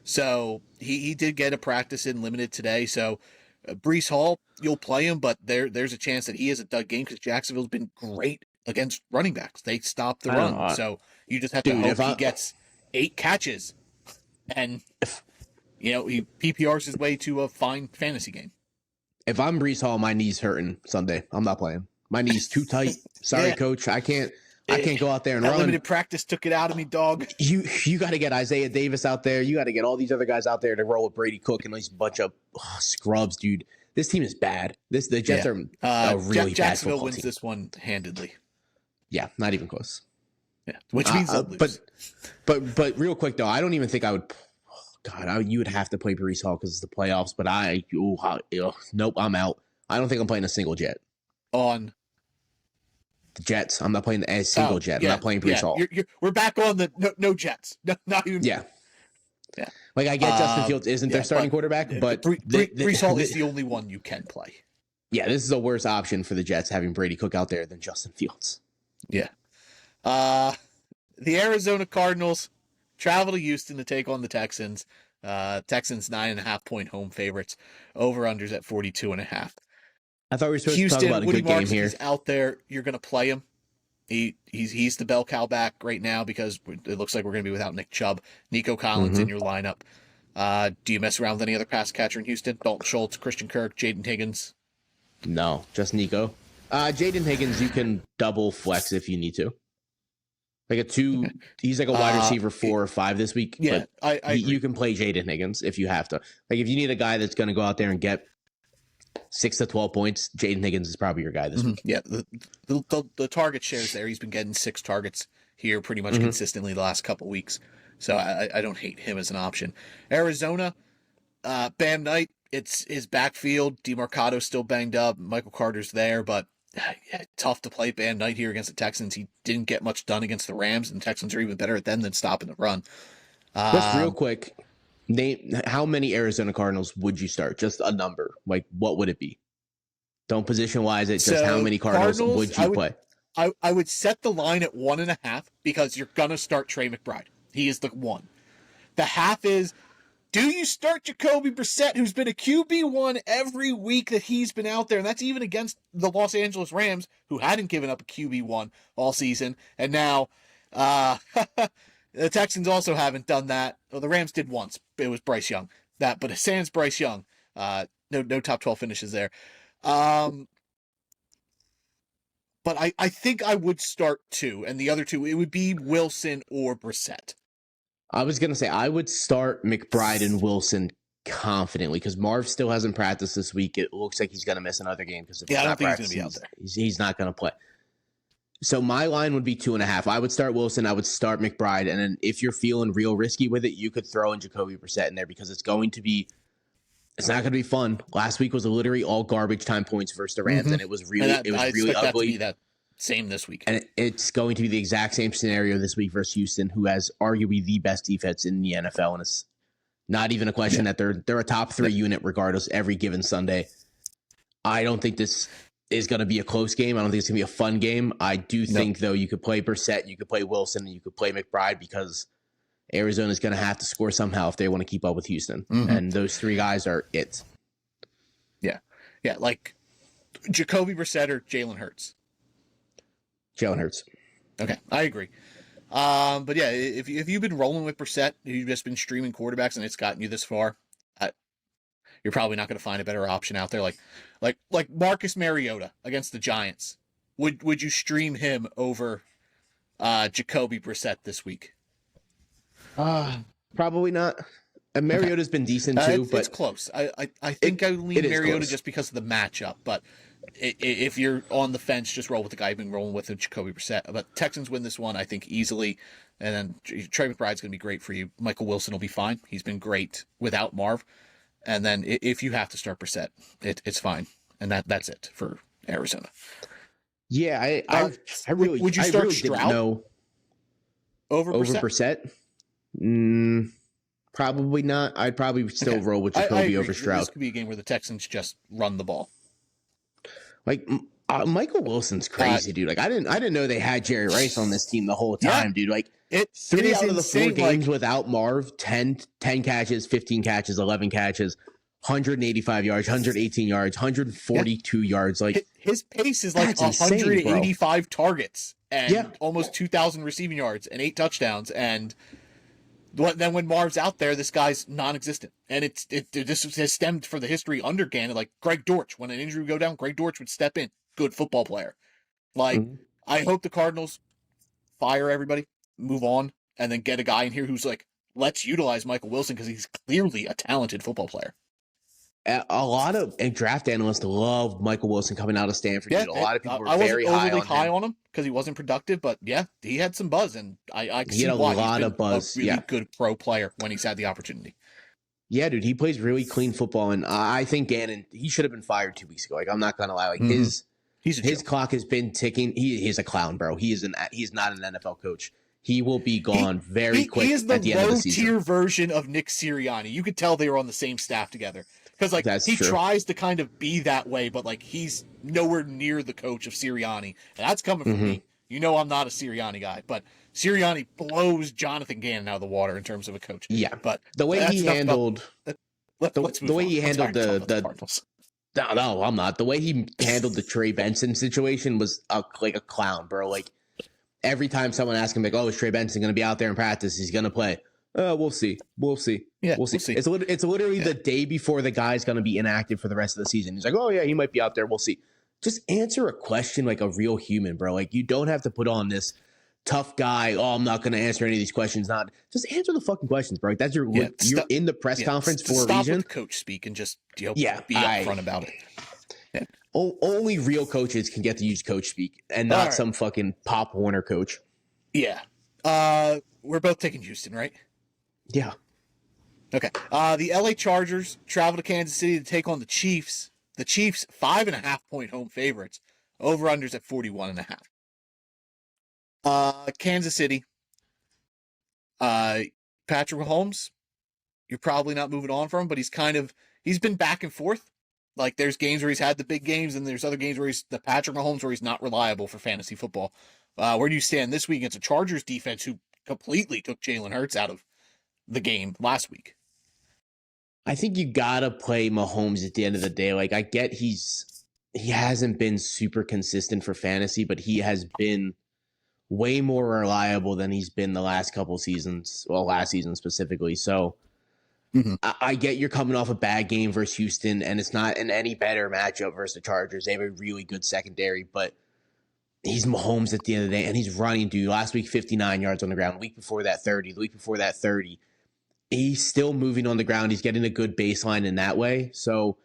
So he did get a practice in limited today. So Breece Hall, you'll play him, but there's a chance that he has a dud game because Jacksonville's been great against running backs. They stop the run. So you just have to hope he gets 8 catches and... he PPRs his way to a fine fantasy game. If I'm Brees Hall, my knee's hurting Sunday. I'm not playing. My knee's too tight. Sorry, Yeah. coach. I can't go out there and that run. limited practice took it out of me, dog. You got to get Isaiah Davis out there. You got to get all these other guys out there to roll with Brady Cook and these bunch of scrubs, dude. This team is bad. The Jets are a really bad Jacksonville football wins team. this one handedly. Yeah, not even close. Yeah, which means they'll lose. But real quick though, I don't even think I would. You would have to play Brees Hall because it's the playoffs. But nope, I'm out. I don't think I'm playing a single Jet On the Jets. I'm not playing a single Jet. I'm not playing Brees Hall. We're back on the no Jets. No, not even. Yeah. Yeah. Like I get Justin Fields isn't their starting quarterback, but Brees Hall is the only one you can play. Yeah, this is a worse option for the Jets having Brady Cook out there than Justin Fields. Yeah. The Arizona Cardinals travel to Houston to take on the Texans. Texans 9.5-point home favorites. Over-unders at 42.5. I thought we were supposed Houston, to talk about a Woody good game Marks here. Is out there. You're going to play him. He's the bell cow back right now because it looks like we're going to be without Nick Chubb. Nico Collins in your lineup. Do you mess around with any other pass catcher in Houston? Dalton Schultz, Christian Kirk, Jaden Higgins? No, just Nico. Jaden Higgins, you can double flex if you need to. Like a 2, he's like a wide receiver 4 or 5 this week. Yeah, but you can play Jaden Higgins if you have to. Like if you need a guy that's going to go out there and get 6 to 12 points, Jaden Higgins is probably your guy this week. Yeah, the target shares there. He's been getting 6 targets here pretty much consistently the last couple weeks. So I don't hate him as an option. Arizona, Bam Knight, it's his backfield. DeMarcado's still banged up. Michael Carter's there, but tough to play Bam Knight here against the Texans. He didn't get much done against the Rams, and the Texans are even better at them than stopping the run. Just real quick, name how many Arizona Cardinals would you start? Just a number. Like what would it be? Don't position-wise it. Just how many Cardinals would you play? I would set the line at 1.5 because you're going to start Trey McBride. He is the 1. The half is, do you start Jacoby Brissett, who's been a QB1 every week that he's been out there? And that's even against the Los Angeles Rams, who hadn't given up a QB1 all season. And now the Texans also haven't done that. Well, the Rams did once. It was Bryce Young. But sans Bryce Young, no top 12 finishes there. But I think I would start 2, and the other 2, it would be Wilson or Brissett. I was going to say I would start McBride and Wilson confidently because Marv still hasn't practiced this week. It looks like he's going to miss another game because I don't think he's going to be out there. He's not going to play. So my line would be 2.5. I would start Wilson. I would start McBride. And then if you're feeling real risky with it, you could throw in Jacoby Brissett in there because it's not going to be fun. Last week was literally all garbage time points versus the Rams, and it was really ugly. That to be that same this week. And it's going to be the exact same scenario this week versus Houston, who has arguably the best defense in the NFL. And it's not even a question that they're a top 3 unit regardless every given Sunday. I don't think this is going to be a close game. I don't think it's going to be a fun game. I do think, though, you could play Brissett, you could play Wilson, and you could play McBride because Arizona is going to have to score somehow if they want to keep up with Houston. And those 3 guys are it. Yeah. Yeah, like Jacoby Brissett or Jalen Hurts. Jalen Hurts. Okay, I agree. But yeah, if you've been rolling with Brissett, you've just been streaming quarterbacks, and it's gotten you this far, you're probably not going to find a better option out there. Like Marcus Mariota against the Giants. Would you stream him over Jacoby Brissett this week? Probably not. And Mariota's been decent too, but it's close. I think I lean Mariota close. just because of the matchup, but if you're on the fence, just roll with the guy you've been rolling with, Jacoby Brissett. But Texans win this one, I think, easily. And then Trey McBride's going to be great for you. Michael Wilson will be fine. He's been great without Marv. And then if you have to start Brissett, it's fine. And that's it for Arizona. Yeah, I really would you start Stroud over Brissett? Probably not. I'd probably still roll with Jacoby over Stroud. This could be a game where the Texans just run the ball. Like Michael Wilson's crazy, dude. Like I didn't know they had Jerry Rice on this team the whole time, dude. Like 3 out of the 4 games without Marv, 10 catches, 15 catches, 11 catches, 185 yards, 118 yards, 142 yards. Like his pace is like 185 targets and almost 2,000 receiving yards and 8 touchdowns. And Then when Marv's out there, this guy's non-existent, and this has stemmed for the history under Gannon. Like Greg Dortch, when an injury would go down, Greg Dortch would step in. Good football player. Like I hope the Cardinals fire everybody, move on, and then get a guy in here who's like, let's utilize Michael Wilson because he's clearly a talented football player. A lot of draft analysts love Michael Wilson coming out of Stanford. Yeah, a lot of people were I wasn't very overly high on him because he wasn't productive, but yeah, he had some buzz, and I he had a lot of buzz. A really good pro player when he's had the opportunity. Yeah, dude, he plays really clean football, and I think Gannon, he should have been fired 2 weeks ago. Like, I'm not gonna lie, like his clock has been ticking. He's a clown, bro. He's not an NFL coach. He will be gone very quick. He is the at the end of the season. low-tier version of Nick Sirianni. You could tell they were on the same staff together. Because, like, he tries to kind of be that way, but, like, he's nowhere near the coach of Sirianni. And that's coming from me. You know I'm not a Sirianni guy, but Sirianni blows Jonathan Gannon out of the water in terms of a coach. Yeah. But the way he handled... the way he handled the Cardinals. No, I'm not. The way he handled the Trey Benson situation was like a clown, bro. Like, every time someone asks him, like, oh, is Trey Benson going to be out there in practice? He's going to play. We'll see. Yeah, we'll see. It's literally the day before the guy's going to be inactive for the rest of the season. He's like, oh, yeah, he might be out there. We'll see. Just answer a question like a real human, bro. Like, you don't have to put on this tough guy. Oh, I'm not going to answer any of these questions. Just answer the fucking questions, bro. Like, that's you're in the press conference for a reason. Stop with coach speak and just be upfront about it. Yeah. Only real coaches can get to use coach speak and not some fucking Pop Warner coach. Yeah. We're both taking Houston, right? Yeah. Okay. The LA Chargers travel to Kansas City to take on the Chiefs. The Chiefs, 5.5-point home favorites. Over-unders at 41.5. Kansas City. Patrick Mahomes, you're probably not moving on from him, but he's been back and forth. Like, there's games where he's had the big games, and there's other games where he's the Patrick Mahomes where he's not reliable for fantasy football. Where do you stand this week against a Chargers defense who completely took Jalen Hurts out of the game last week? I think you gotta play Mahomes at the end of the day. Like, I get he hasn't been super consistent for fantasy, but he has been way more reliable than he's been the last couple seasons. Well, last season specifically. So I get you're coming off a bad game versus Houston, and it's not an any better matchup versus the Chargers. They have a really good secondary, but he's Mahomes at the end of the day, and he's running, dude. Last week, 59 yards on the ground. The week before that, 30. The week before that, 30. He's still moving on the ground. He's getting a good baseline in that way. So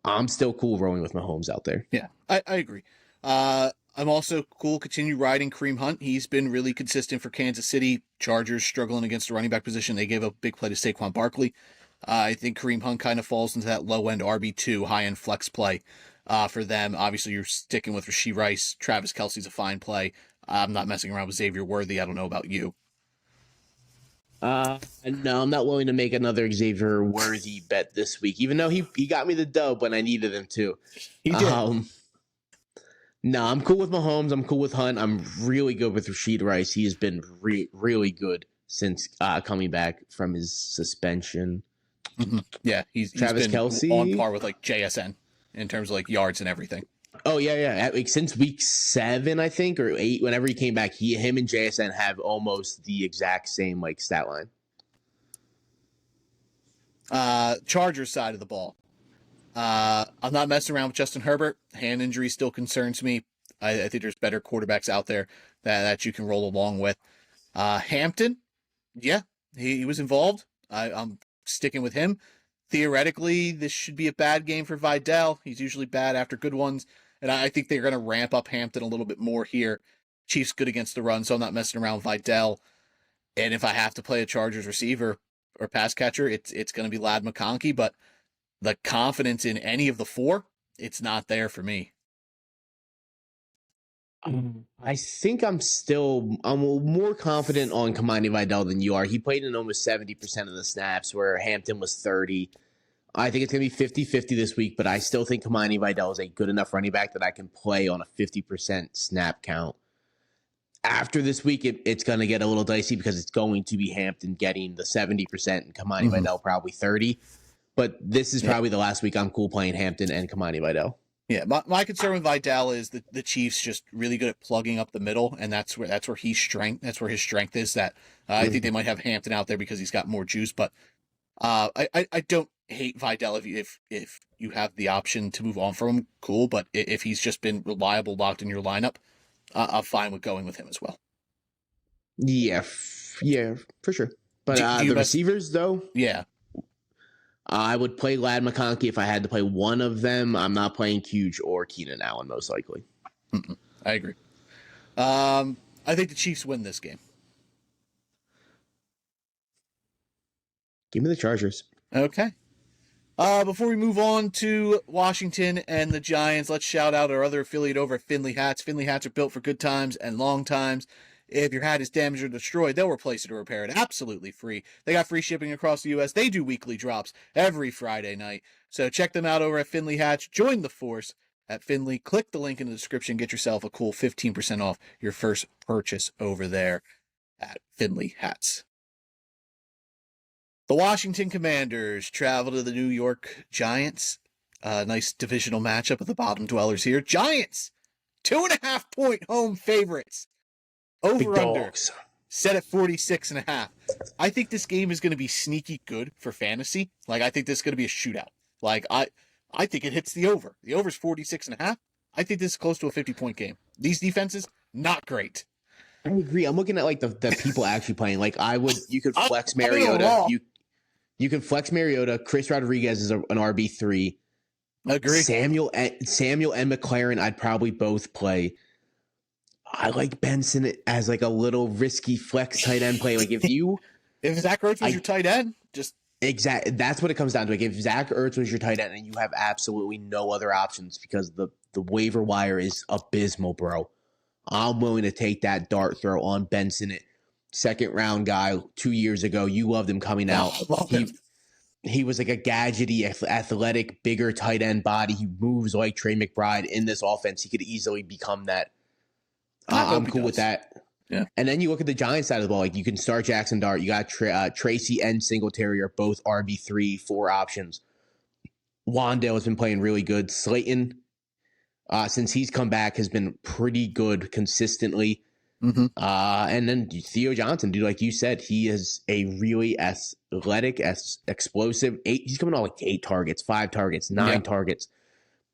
I'm still cool rolling with Mahomes out there. Yeah, I agree. I'm also cool continue riding Kareem Hunt. He's been really consistent for Kansas City. Chargers struggling against the running back position. They gave up a big play to Saquon Barkley. I think Kareem Hunt kind of falls into that low-end RB2, high-end flex play for them. Obviously, you're sticking with Rashee Rice. Travis Kelce's a fine play. I'm not messing around with Xavier Worthy. I don't know about you. No, I'm not willing to make another Xavier Worthy bet this week, even though he got me the dub when I needed him to. He did. No, I'm cool with Mahomes. I'm cool with Hunt. I'm really good with Rashee Rice. He has been really good since coming back from his suspension. Yeah, he's been Kelce on par with like JSN in terms of like yards and everything. Oh yeah. Like, since week 7, I think, or 8, whenever he came back, him and JSN have almost the exact same like stat line. Chargers side of the ball. I'm not messing around with Justin Herbert. Hand injury still concerns me. I think there's better quarterbacks out there that you can roll along with. Hampton, yeah, he was involved. I'm sticking with him. Theoretically, this should be a bad game for Vidal. He's usually bad after good ones. And I think they're going to ramp up Hampton a little bit more here. Chiefs good against the run, so I'm not messing around with Vidal. And if I have to play a Chargers receiver or pass catcher, it's going to be Ladd McConkey. But the confidence in any of the 4, it's not there for me. I think I'm more confident on Kamani Vidal than you are. He played in almost 70% of the snaps, where Hampton was 30. I think it's going to be 50-50 this week, but I still think Kamani Vidal is a good enough running back that I can play on a 50% snap count. After this week, it's going to get a little dicey because it's going to be Hampton getting the 70% and Kamani Vidal probably 30. But this is probably the last week I'm cool playing Hampton and Kamani Vidal. Yeah, my concern with Vidal is that the Chiefs just really good at plugging up the middle, and that's where his strength is. That I think they might have Hampton out there because he's got more juice, but I don't hate Vidal if you have the option to move on from him, cool. But if he's just been reliable, locked in your lineup, I'm fine with going with him as well. Yeah, yeah, for sure. But the receivers, though, yeah, I would play Ladd McConkey if I had to play one of them. I'm not playing Huge or Keenan Allen, most likely. I agree. I think the Chiefs win this game. Give me the Chargers. Okay. Before we move on to Washington and the Giants, let's shout out our other affiliate over at Finley Hats. Finley Hats are built for good times and long times. If your hat is damaged or destroyed, they'll replace it or repair it absolutely free. They got free shipping across the U.S. They do weekly drops every Friday night. So check them out over at Finley Hats. Join the force at Finley. Click the link in the description. Get yourself a cool 15% off your first purchase over there at Finley Hats. The Washington Commanders travel to the New York Giants. Nice divisional matchup of the bottom dwellers here. Giants, 2.5-point home favorites. Over under set at 46.5. I think this game is going to be sneaky good for fantasy. Like, I think this is going to be a shootout. Like, I think it hits the over. The over is 46.5. I think this is close to a 50-point game. These defenses, not great. I agree. I'm looking at like the people actually playing. Like you could flex Mariota. You can flex Mariota. Chris Rodriguez is an RB3. Agree. Samuel and McLaren, I'd probably both play. I like Benson as like a little risky flex tight end play. Like if Zach Ertz was your tight end, just exactly that's what it comes down to. Like if Zach Ertz was your tight end and you have absolutely no other options because the waiver wire is abysmal, bro. I'm willing to take that dart throw on Benson, second round guy 2 years ago. You loved him coming out. He was like a gadgety, athletic, bigger tight end body. He moves like Trey McBride in this offense. He could easily become that. I'm cool with that. Yeah. And then you look at the Giants side of the ball. Like you can start Jackson Dart. You got Tracy and Singletary are both RB3, 4 options. Wandale has been playing really good. Slayton, since he's come back, has been pretty good consistently. Mm-hmm. And then Theo Johnson, dude, like you said, he is a really athletic, explosive. He's coming on like 8 targets, 5 targets, 9 targets.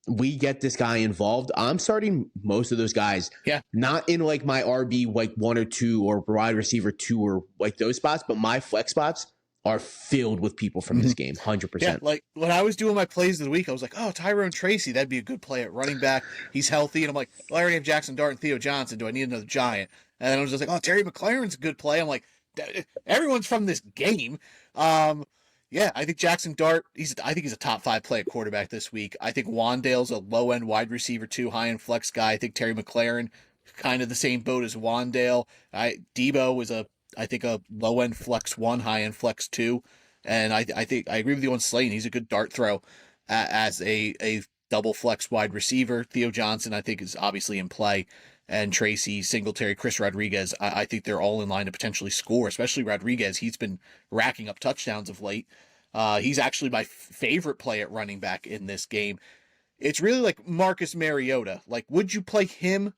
We get this guy involved. I'm starting most of those guys. Yeah. Not in like my RB like 1 or 2 or wide receiver 2 or like those spots, but my flex spots are filled with people from this game, 100%. Yeah, like when I was doing my plays of the week, I was like, oh, Tyrone Tracy, that'd be a good play at running back. He's healthy. And I'm like, well, I already have Jackson Dart and Theo Johnson. Do I need another Giant? And then I was just like, oh, Terry McLaurin's a good play. I'm like, everyone's from this game. Yeah, I think Jackson Dart, I think he's a top 5 play at quarterback this week. I think Wandale's a low-end wide receiver 2, high-end flex guy. I think Terry McLaurin, kind of the same boat as Wandale. Debo was I think a low-end flex 1, high-end flex 2. And I think I agree with you on Slayton. He's a good dart throw as a double flex wide receiver. Theo Johnson, I think, is obviously in play. And Tracy, Singletary, Chris Rodriguez, I think they're all in line to potentially score, especially Rodriguez. He's been racking up touchdowns of late. He's actually my favorite play at running back in this game. It's really like Marcus Mariota. Like, would you play him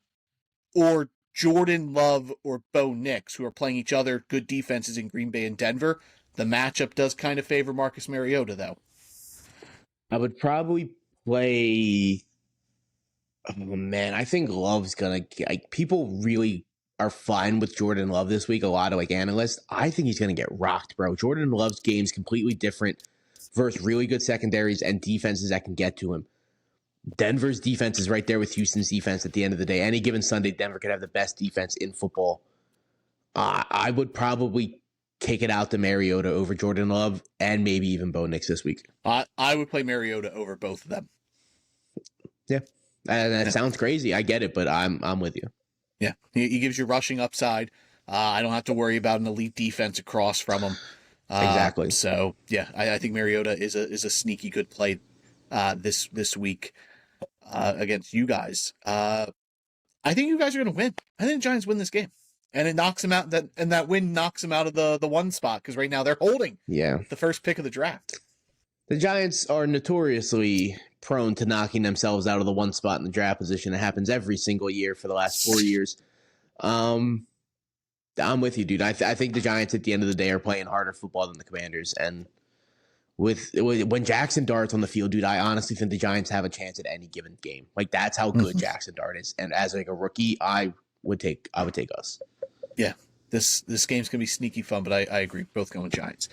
or Jordan Love or Bo Nix, who are playing each other, good defenses in Green Bay and Denver? The matchup does kind of favor Marcus Mariota, though. I would probably play... Oh, man, I think Love's going to... Like, people really are fine with Jordan Love this week, a lot of like analysts. I think he's going to get rocked, bro. Jordan Love's game's completely different versus really good secondaries and defenses that can get to him. Denver's defense is right there with Houston's defense at the end of the day. Any given Sunday, Denver could have the best defense in football. I would probably kick it out to Mariota over Jordan Love and maybe even Bo Nix this week. I would play Mariota over both of them. Yeah. And that sounds crazy. I get it, but I'm with you. Yeah. He gives you rushing upside. I don't have to worry about an elite defense across from him. Exactly. So, yeah, I think Mariota is a sneaky good play this week against you guys. I think you guys are going to win. I think the Giants win this game. And it knocks them out. That win knocks them out of the 1 spot because right now they're holding the first pick of the draft. The Giants are notoriously prone to knocking themselves out of the one spot in the draft position. It happens every single year for the last 4 years. I'm with you, dude. I think the Giants at the end of the day are playing harder football than the Commanders. And when Jackson Dart's on the field, dude, I honestly think the Giants have a chance at any given game. Like, that's how good Jackson Dart is. And as like a rookie, I would take us. Yeah, this game's gonna be sneaky fun, but I agree. Both going Giants.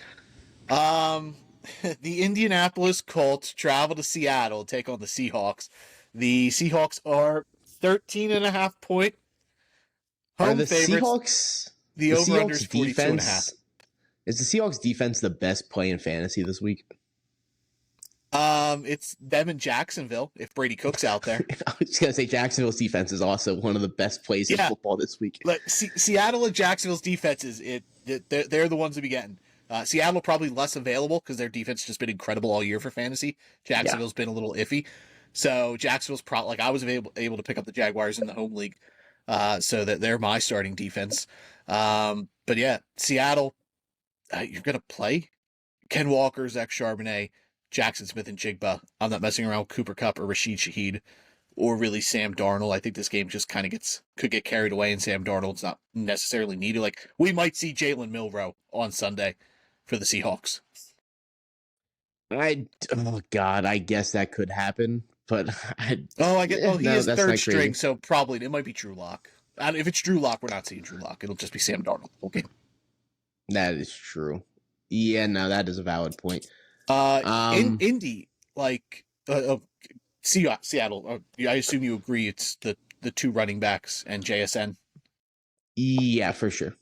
The Indianapolis Colts travel to Seattle to take on the Seahawks. The Seahawks are 13.5-point home favorites. Seahawks, the over-under is 42.5. Is the Seahawks defense the best play in fantasy this week? It's them in Jacksonville if Brady Cook's out there. I was just gonna say Jacksonville's defense is also one of the best plays in football this week. Like, Seattle and Jacksonville's defenses, they're the ones to be getting. Seattle probably less available because their defense has just been incredible all year for fantasy. Jacksonville's been a little iffy, so Jacksonville's probably like I was able to pick up the Jaguars in the home league, so that they're my starting defense. But yeah, Seattle, you're gonna play Ken Walker, Zach Charbonnet, Jackson Smith, and Jigba. I'm not messing around with Cooper Kupp or Rashid Shaheed or really Sam Darnold. I think this game just kind of could get carried away, and Sam Darnold's not necessarily needed. Like, we might see Jalen Milroe on Sunday for the Seahawks. Oh God, I guess that could happen, but he is third string, so probably it might be Drew Lock. If it's Drew Lock, we're not seeing Drew Lock. It'll just be Sam Darnold the whole game. That is true. Yeah, no, that is a valid point. In Indy, like Seattle. I assume you agree. It's the two running backs and JSN. Yeah, for sure.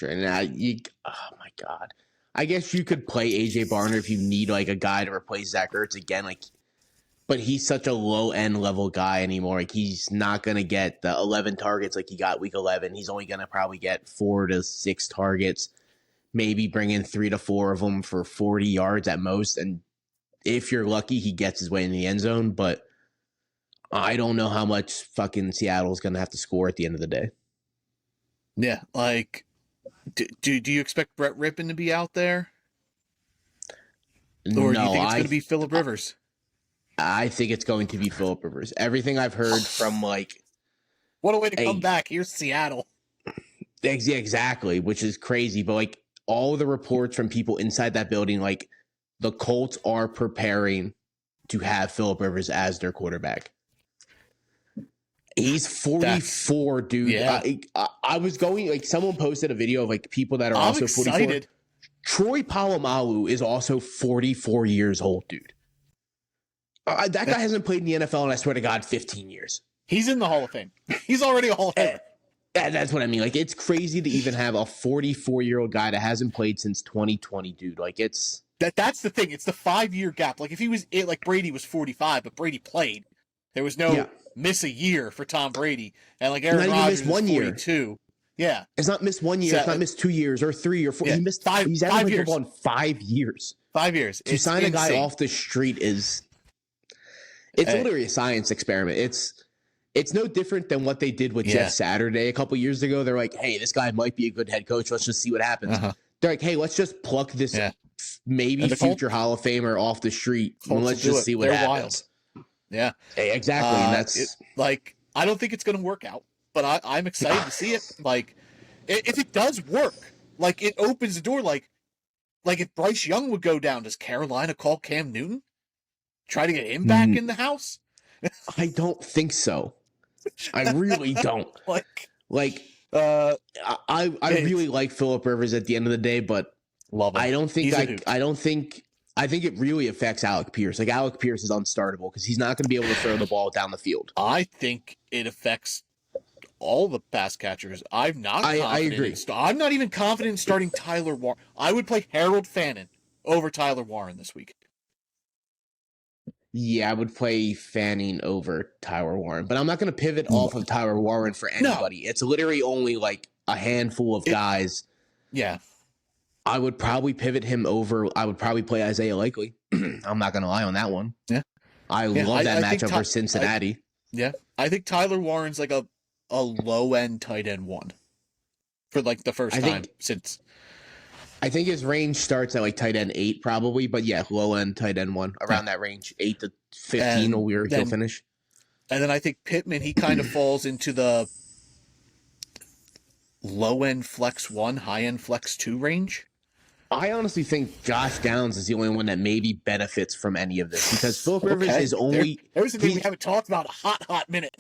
And oh my God, I guess you could play AJ Barner if you need like a guy to replace Zach Ertz again. Like, but he's such a low end level guy anymore. Like, he's not gonna get the 11 targets like he got week 11. He's only gonna probably get 4 to 6 targets, maybe bring in 3 to 4 of them for 40 yards at most. And if you're lucky, he gets his way in the end zone. But I don't know how much fucking Seattle's gonna have to score at the end of the day. Yeah, like, do you expect Brett Rippon to be out there? Or do you think it's going to be Phillip Rivers? I think it's going to be Phillip Rivers. Everything I've heard from like... What a way to come back. Here's Seattle. Exactly, which is crazy. But like all the reports from people inside that building, like the Colts are preparing to have Phillip Rivers as their quarterback. He's 44, dude. Yeah. I was going, like, someone posted a video of, like, people that are also 44. Excited. Troy Polamalu is also 44 years old, dude. That guy hasn't played in the NFL in, I swear to God, 15 years. He's in the Hall of Fame. He's already a Hall of Famer. And that's what I mean. Like, it's crazy to even have a 44-year-old guy that hasn't played since 2020, dude. Like, it's... That's the thing. It's the 5-year gap. Like, if he was... like, Brady was 45, but Brady played. There was no... Yeah. Miss a year for Tom Brady, and like Aaron Rodgers is 42. Yeah, it's not missed 1 year. So, it's not missed 2 years or 3 or 4. Yeah, he missed 5 He's five years. On 5 years. 5 years To sign a guy off the street is. It's literally a science experiment. It's no different than what they did with Jeff Saturday a couple years ago. They're like, hey, this guy might be a good head coach. Let's just see what happens. They're like, hey, let's just pluck this maybe future Hall of Famer off the street and let's just see what happens. Wild. Yeah, exactly. And that's like, I don't think it's going to work out, but I'm excited to see it. Like, if it does work, like, it opens the door. Like if Bryce Young would go down, does Carolina call Cam Newton, try to get him back in the house? I don't think so. I really don't. I really like Phillip Rivers at the end of the day, but love him. I think it really affects Alec Pierce. Like, Alec Pierce is unstartable because he's not going to be able to throw the ball down the field. I think it affects all the pass catchers. I'm not confident. I agree. I'm not even confident in starting Tyler Warren. I would play Harold Fannin over Tyler Warren this week. Yeah, I would play Fanning over Tyler Warren, but I'm not going to pivot off of Tyler Warren for anybody. No. It's literally only like a handful of guys. Yeah. I would probably pivot him over. I would probably play Isaiah Likely. I'm not going to lie on that one. Yeah. I love that matchup for Cincinnati. I think Tyler Warren's like a low-end tight end one for like the first time since. I think his range starts at like tight end 8 probably, but yeah, low end tight end 1 around that range, 8 to 15 he'll finish. And then I think Pittman, he kind of falls into the low end flex 1, high end flex 2 range. I honestly think Josh Downs is the only one that maybe benefits from any of this because Philip Rivers is only. There's the thing we haven't talked about a hot minute.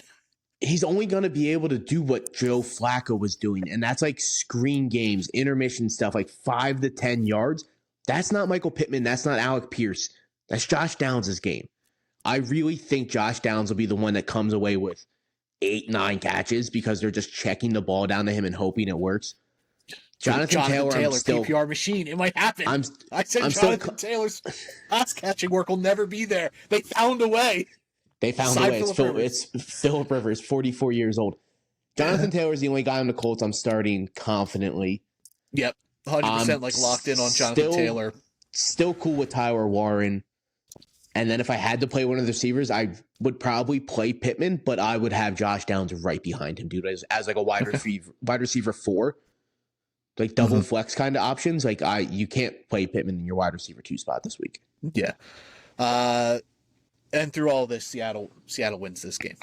He's only going to be able to do what Joe Flacco was doing, and that's like screen games, intermission stuff, like 5 to 10 yards. That's not Michael Pittman. That's not Alec Pierce. That's Josh Downs' game. I really think Josh Downs will be the one that comes away with 8, 9 catches because they're just checking the ball down to him and hoping it works. Jonathan Taylor, PPR machine. It might happen. I said Jonathan Taylor's pass catching work will never be there. They found a way. It's Philip Rivers, 44 years old. Jonathan Taylor's the only guy on the Colts I'm starting confidently. Yep, 100% like locked in on Jonathan Taylor. Still cool with Tyler Warren. And then if I had to play one of the receivers, I would probably play Pittman, but I would have Josh Downs right behind him, dude, as like a wide receiver 4. Like double flex kind of options. Like you can't play Pittman in your wide receiver 2 spot this week. Yeah. And through all this, Seattle wins this game.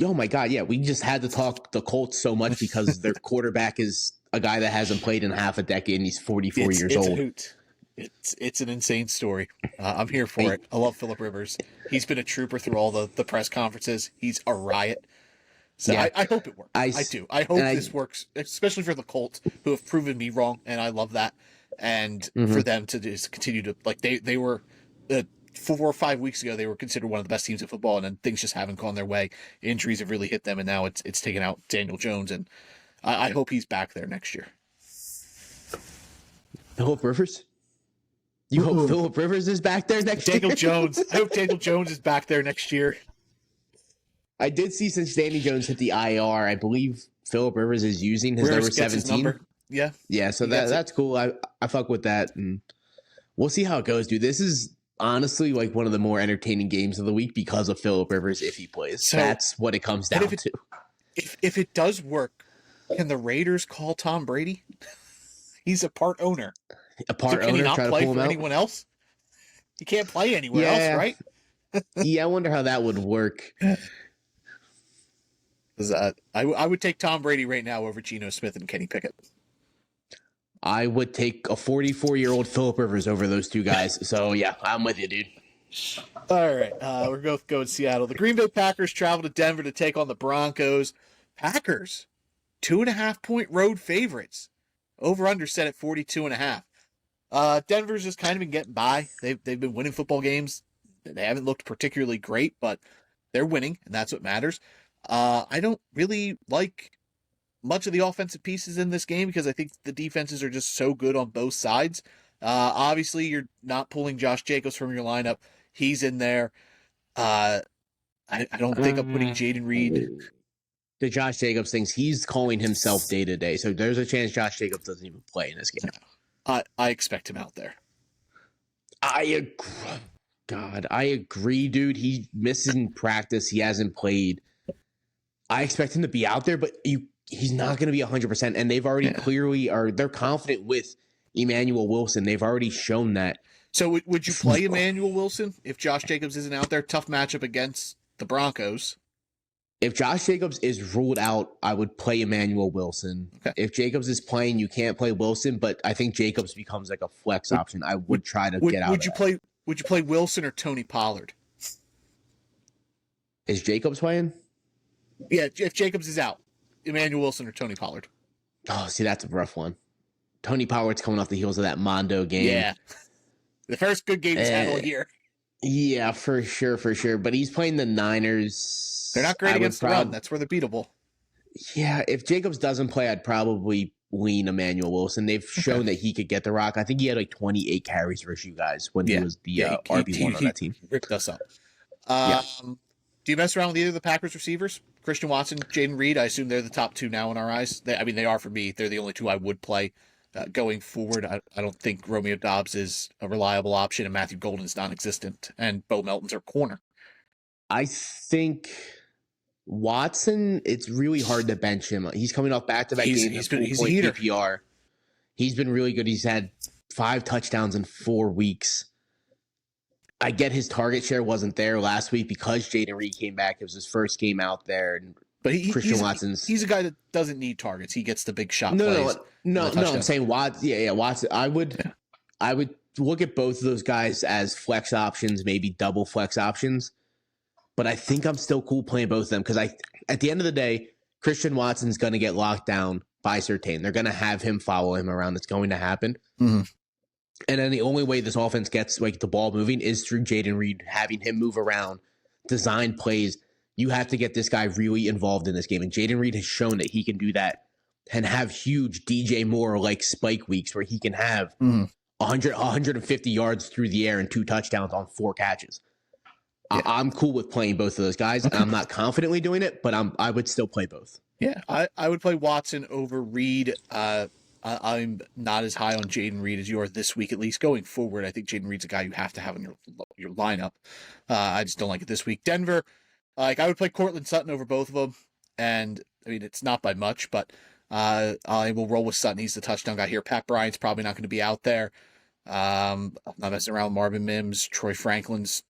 Oh my God. Yeah. We just had to talk the Colts so much because their quarterback is a guy that hasn't played in half a decade and he's 44 years old. A hoot. It's an insane story. I'm here for it. I love Philip Rivers. He's been a trooper through all the press conferences. He's a riot. So yeah. I hope it works. I do. I hope this works, especially for the Colts, who have proven me wrong, and I love that. And for them to just continue to, like, they were 4 or 5 weeks ago, they were considered one of the best teams in football, and then things just haven't gone their way. Injuries have really hit them, and now it's taken out Daniel Jones, and I hope he's back there next year. Philip Rivers? You hope Philip Rivers is back there next year? Daniel Jones. I hope Daniel Jones is back there next year. I did see since Danny Jones hit the IR, I believe Philip Rivers is using his number 17. Yeah. Yeah, so that's cool. I fuck with that, and we'll see how it goes, dude. This is honestly like one of the more entertaining games of the week because of Philip Rivers if he plays. So that's what it comes down to. If it does work, can the Raiders call Tom Brady? He's a part owner. Can he not play for anyone else? He can't play anywhere else, right? Yeah, I wonder how that would work. I would take Tom Brady right now over Geno Smith and Kenny Pickett. I would take a 44-year-old Philip Rivers over those two guys. So, yeah, I'm with you, dude. All right. We're both going to Seattle. The Green Bay Packers travel to Denver to take on the Broncos. Packers, 2.5-point road favorites. Over-under set at 42.5. Denver's just kind of been getting by. They've been winning football games. They haven't looked particularly great, but they're winning, and that's what matters. I don't really like much of the offensive pieces in this game because I think the defenses are just so good on both sides. Obviously, you're not pulling Josh Jacobs from your lineup. He's in there. I don't think I'm putting Jaden Reed. The Josh Jacobs things, he's calling himself day to day, so there's a chance Josh Jacobs doesn't even play in this game. I expect him out there. I agree, dude. He's missing practice. He hasn't played. I expect him to be out there, but he's not going to be 100%. And they've already they're confident with Emmanuel Wilson. They've already shown that. So would you play Emmanuel Wilson if Josh Jacobs isn't out there? Tough matchup against the Broncos. If Josh Jacobs is ruled out, I would play Emmanuel Wilson. Okay. If Jacobs is playing, you can't play Wilson, but I think Jacobs becomes like a flex option. I would try to get out of that. Would you play Wilson or Tony Pollard? Is Jacobs playing? Yeah, if Jacobs is out, Emmanuel Wilson or Tony Pollard. Oh, see, that's a rough one. Tony Pollard's coming off the heels of that Mondo game. Yeah. The first good game he's had all year. Yeah, for sure. But he's playing the Niners. They're not great against the run. That's where they're beatable. Yeah, if Jacobs doesn't play, I'd probably lean Emmanuel Wilson. They've shown that he could get the rock. I think he had like 28 carries versus you guys when he was the RB1 on that team. He ripped us up. Do you mess around with either of the Packers receivers? Christian Watson, Jaden Reed, I assume they're the top two now in our eyes. They are for me. They're the only two I would play going forward. I don't think Romeo Doubs is a reliable option, and Matthew Golden's non-existent, and Bo Melton's our corner. I think Watson, it's really hard to bench him. He's coming off back-to-back games. He's a heater. PPR. He's been really good. He's had 5 touchdowns in 4 weeks. I get his target share wasn't there last week because Jaden Reed came back. It was his first game out there, and But Christian Watson's. He's a guy that doesn't need targets. He gets the big shot No, plays. no. I'm saying Watson. Yeah, Watson. I would look at both of those guys as flex options, maybe double flex options. But I think I'm still cool playing both of them because at the end of the day, Christian Watson's going to get locked down by Surtain. They're going to have him follow him around. It's going to happen. Mm-hmm. And then the only way this offense gets like the ball moving is through Jaden Reed, having him move around, design plays. You have to get this guy really involved in this game. And Jaden Reed has shown that he can do that and have huge DJ Moore like spike weeks where he can have 150 yards through the air and 2 touchdowns on 4 catches. Yeah. I'm cool with playing both of those guys. I'm not confidently doing it, but I would still play both. Yeah, I would play Watson over Reed. I'm not as high on Jaden Reed as you are this week, at least. Going forward, I think Jaden Reed's a guy you have to have in your lineup. I just don't like it this week. Denver, I would play Cortland Sutton over both of them, and I mean it's not by much, but I will roll with Sutton. He's the touchdown guy here. Pat Bryant's probably not going to be out there. I'm not messing around with Marvin Mims. Troy Franklin's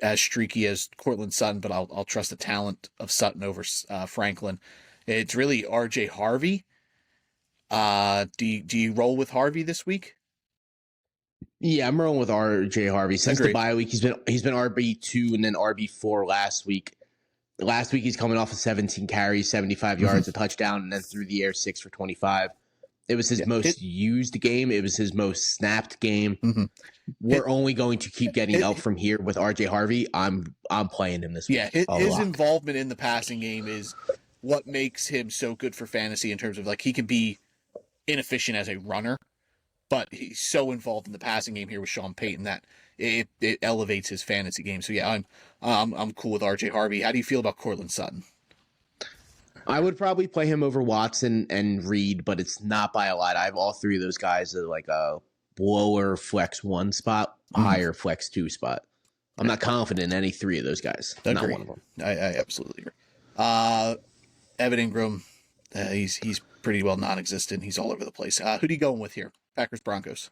as streaky as Cortland Sutton, but I'll trust the talent of Sutton over Franklin. It's really RJ Harvey. Do you roll with Harvey this week? Yeah, I'm rolling with RJ Harvey. Since the bye week, he's been RB2 and then RB4 last week. Last week he's coming off of 17 carries, 75 yards, a touchdown, and then through the air 6 for 25. It was his most used game. It was his most snapped game. Mm-hmm. We're only going to keep getting up from here with RJ Harvey. I'm playing him this week. Yeah, his involvement in the passing game is what makes him so good for fantasy in terms of like he can be inefficient as a runner, but he's so involved in the passing game here with Sean Payton that it elevates his fantasy game. So yeah, I'm cool with RJ Harvey. How do you feel about Cortland Sutton? I would probably play him over Watson and Reed, but it's not by a lot. I have all 3 of those guys at like a lower flex 1 spot, higher flex 2 spot. I'm not confident in any 3 of those guys. Agreed. Not one of them. I absolutely agree. Evan Ingram, he's pretty well non-existent. He's all over the place. Who are you going with here? Packers, Broncos.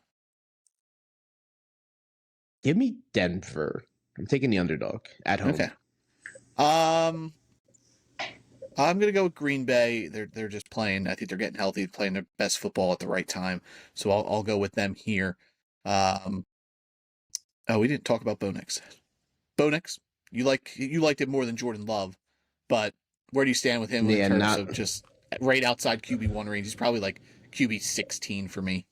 Give me Denver. I'm taking the underdog at home. Okay. I'm gonna go with Green Bay. They're just playing. I think they're getting healthy, playing their best football at the right time. So I'll go with them here. We didn't talk about Bo Nix. Bo Nix, you liked it more than Jordan Love, but where do you stand with him in terms of just right outside QB1 range? He's probably like QB 16 for me.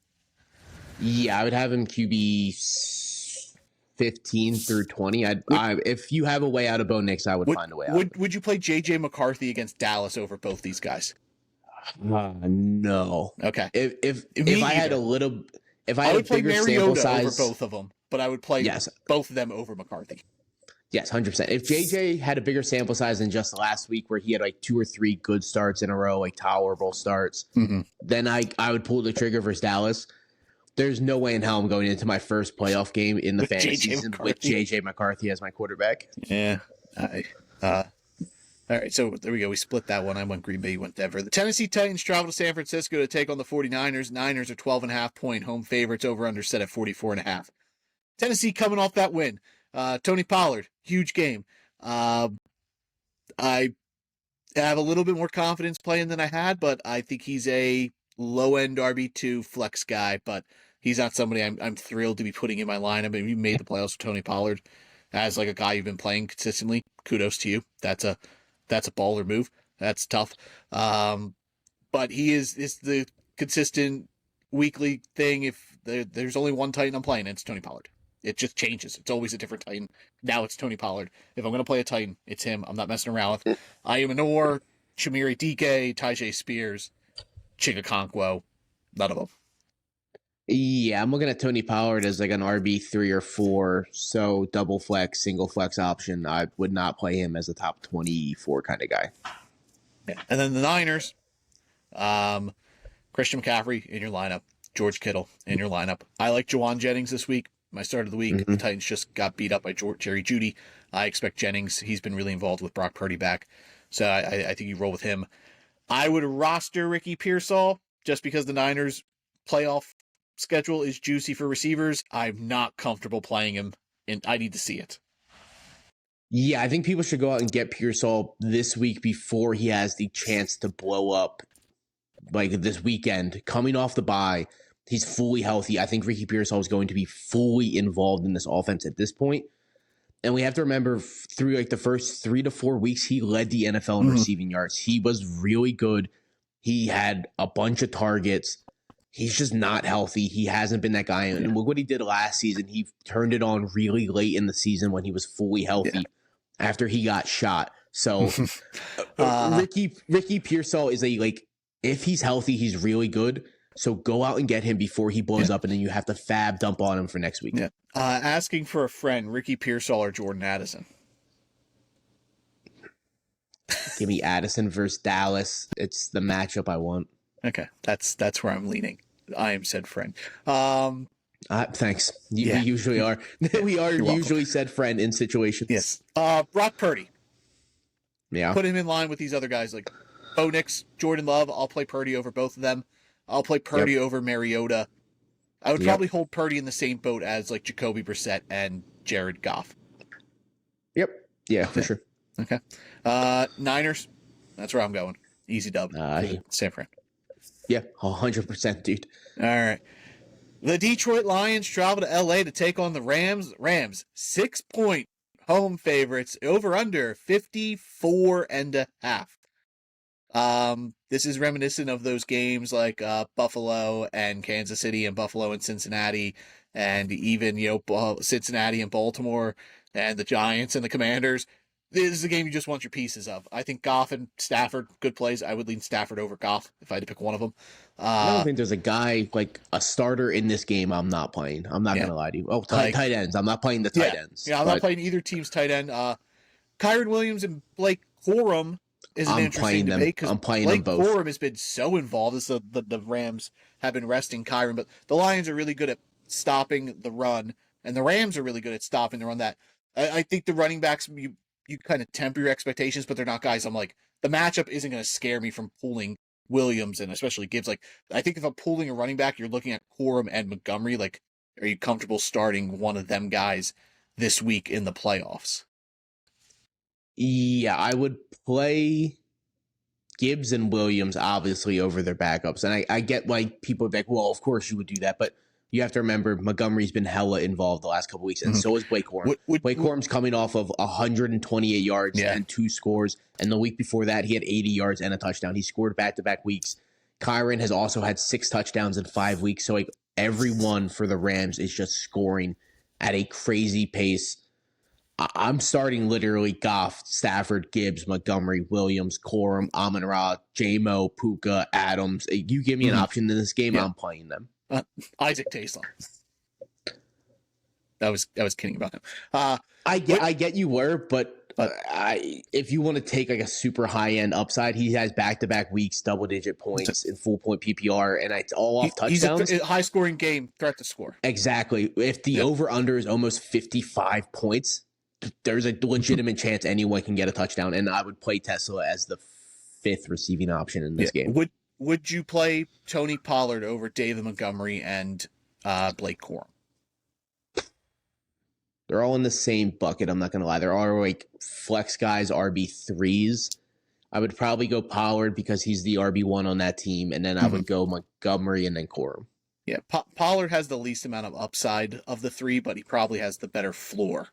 Yeah, I would have him QB 15 through 20. If you have a way out of Bo Nix, I would find a way out. Would you play J.J. McCarthy against Dallas over both these guys? No. Okay. If I had a little, if I would had a bigger sample size over both of them, but I would play both of them over McCarthy. Yes, 100%. If JJ had a bigger sample size than just last week, where he had like 2 or 3 good starts in a row, like tolerable starts, then I would pull the trigger versus Dallas. There's no way in hell I'm going into my first playoff game in the fantasy season with JJ McCarthy as my quarterback. Yeah. All right, so there we go. We split that one. I went Green Bay, you went Denver. The Tennessee Titans travel to San Francisco to take on the 49ers. Niners are 12.5-point home favorites, over under set at 44.5. Tennessee coming off that win. Tony Pollard, huge game. I have a little bit more confidence playing than I had, but I think he's a low-end RB2 flex guy, but he's not somebody I'm thrilled to be putting in my lineup. I mean, you made the playoffs with Tony Pollard as like a guy you've been playing consistently. Kudos to you. That's a baller move. That's tough. But he is the consistent weekly thing. If there's only one Titan I'm playing, it's Tony Pollard. It just changes. It's always a different Titan. Now it's Tony Pollard. If I'm going to play a Titan, it's him. I'm not messing around with Ayumanor, Chamiri Dike, Tajay Spears, Chigakonkwo. None of them. Yeah, I'm looking at Tony Pollard as like an RB3 or 4, so double flex, single flex option. I would not play him as a top 24 kind of guy. Yeah. And then the Niners, Christian McCaffrey in your lineup, George Kittle in your lineup. I like Jawan Jennings this week. My start of the week, the Titans just got beat up by Jerry Jeudy. I expect Jennings. He's been really involved with Brock Purdy back, so I think you roll with him. I would roster Ricky Pearsall just because the Niners playoff schedule is juicy for receivers. I'm not comfortable playing him, and I need to see it. Yeah, I think people should go out and get Pearsall this week before he has the chance to blow up like this weekend. Coming off the bye, he's fully healthy. I think Ricky Pearsall is going to be fully involved in this offense at this point. And we have to remember through like the first 3 to 4 weeks, he led the NFL in receiving yards. He was really good. He had a bunch of targets. He's just not healthy. He hasn't been that guy. And look what he did last season. He turned it on really late in the season when he was fully healthy after he got shot. So Ricky Pearsall is if he's healthy, he's really good. So go out and get him before he blows up, and then you have to fab dump on him for next week. Yeah. Asking for a friend, Ricky Pearsall or Jordan Addison? Give me Addison versus Dallas. It's the matchup I want. Okay, that's where I'm leaning. I am said friend. Thanks. We usually are. We are usually said friend in situations. Yes. Brock Purdy. Yeah. Put him in line with these other guys like Bo Nix, Jordan Love. I'll play Purdy over both of them. I'll play Purdy over Mariota. I would probably hold Purdy in the same boat as like Jacoby Brissett and Jared Goff. Yep. Yeah, for sure. Okay. Niners. That's where I'm going. Easy dub. San Fran. Yeah, 100%, dude. All right. The Detroit Lions travel to LA to take on the Rams. Rams, 6-point home favorites, over under 54.5. This is reminiscent of those games like Buffalo and Kansas City and Buffalo and Cincinnati, and even Cincinnati and Baltimore and the Giants and the Commanders. This is a game you just want your pieces of. I think Goff and Stafford, good plays. I would lean Stafford over Goff if I had to pick one of them. I don't think there's a guy, like a starter in this game I'm not playing. I'm not going to lie to you. Oh, tight ends. I'm not playing the tight ends. Yeah, I'm not playing either team's tight end. Kyron Williams and Blake Corum is an interesting debate because Blake Corum has been so involved as the Rams have been resting Kyron, but the Lions are really good at stopping the run, and the Rams are really good at stopping the run. I think the running backs, you kind of temper your expectations, but they're not guys I'm like, the matchup isn't going to scare me from pulling Williams and especially Gibbs. Like, I think if I'm pulling a running back, you're looking at Corum and Montgomery. Like, are you comfortable starting one of them guys this week in the playoffs? Yeah, I would play Gibbs and Williams obviously over their backups. And I get like people are like, well, of course you would do that, but you have to remember Montgomery's been hella involved the last couple of weeks, and so is Blake Corum. Blake Corum's coming off of 128 yards and 2 scores, and the week before that, he had 80 yards and a touchdown. He scored back-to-back weeks. Kyron has also had 6 touchdowns in 5 weeks, so like everyone for the Rams is just scoring at a crazy pace. I'm starting literally Goff, Stafford, Gibbs, Montgomery, Williams, Corum, Amon-Ra, J-Mo, Puka, Adams. You give me an option in this game, I'm playing them. Isaac Taylor. I was kidding about him. I get you were, but if you want to take like a super high end upside, he has back-to-back weeks, double-digit points in full point PPR, and it's all off touchdowns. He's a high-scoring game, threat to score. Exactly. If the over/under is almost 55 points, there's a legitimate chance anyone can get a touchdown, and I would play Tesla as the 5th receiving option in this game. Would you play Tony Pollard over David Montgomery and Blake Corum? They're all in the same bucket. I'm not going to lie. They're all like flex guys, RB3s. I would probably go Pollard because he's the RB1 on that team, and then I would go Montgomery and then Corum. Yeah, Pollard has the least amount of upside of the 3, but he probably has the better floor.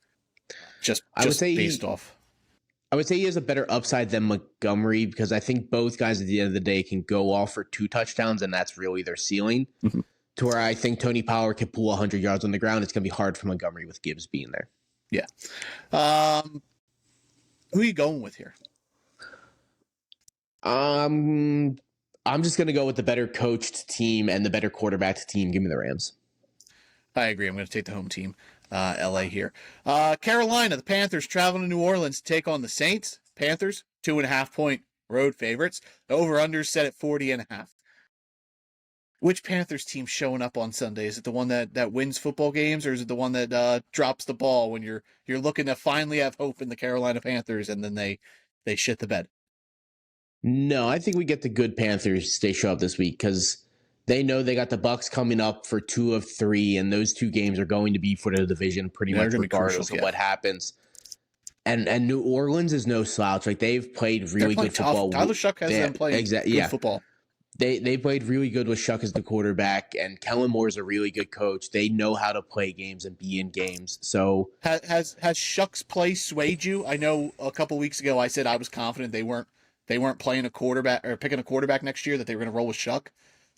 I would say he has a better upside than Montgomery because I think both guys at the end of the day can go off for 2 touchdowns, and that's really their ceiling. To where I think Tony Pollard can pull 100 yards on the ground. It's going to be hard for Montgomery with Gibbs being there. Yeah. Who are you going with here? I'm just going to go with the better coached team and the better quarterbacked team. Give me the Rams. I agree. I'm going to take the home team. LA here. Carolina, the Panthers traveling to New Orleans to take on the Saints. Panthers, 2.5-point road favorites. Over-under set at 40.5. Which Panthers team showing up on Sunday? Is it the one that wins football games, or is it the one that drops the ball when you're looking to finally have hope in the Carolina Panthers and then they shit the bed? No, I think we get the good Panthers. They show up this week because They know they got the Bucks coming up for 2 of 3, and those 2 games are going to be for the division pretty They're much gonna be regardless crucial, of what happens. And New Orleans is no slouch. Like, they've played They're really playing good tough. football. Tyler Shuck has them playing good football. They played really good with Shuck as the quarterback, and Kellen Moore's a really good coach. They know how to play games and be in games. So has Shuck's play swayed you? I know a couple weeks ago I said I was confident they weren't playing a quarterback or picking a quarterback next year, that they were going to roll with Shuck.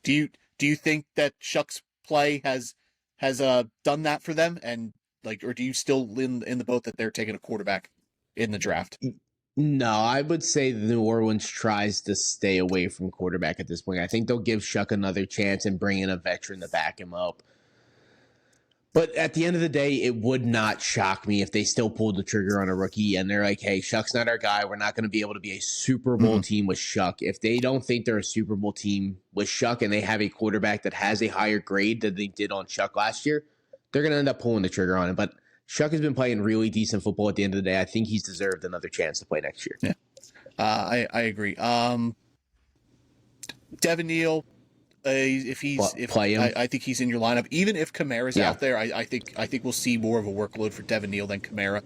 Do you think that Shuck's play has done that for them, and like, or do you still in the boat that they're taking a quarterback in the draft? no, I would say New Orleans tries to stay away from quarterback at this point. I think they'll give Shuck another chance and bring in a veteran to back him up. But at the end of the day, it would not shock me if they still pulled the trigger on a rookie and they're like, hey, Shuck's not our guy. We're not going to be able to be a Super Bowl team with Shuck. If they don't think they're a Super Bowl team with Shuck and they have a quarterback that has a higher grade than they did on Shuck last year, they're going to end up pulling the trigger on it. But Shuck has been playing really decent football at the end of the day. I think he's deserved another chance to play next year. Yeah, I agree. Devin Neal, if play him. I think he's in your lineup. Even if Kamara's out there, I think we'll see more of a workload for Devin Neal than Kamara,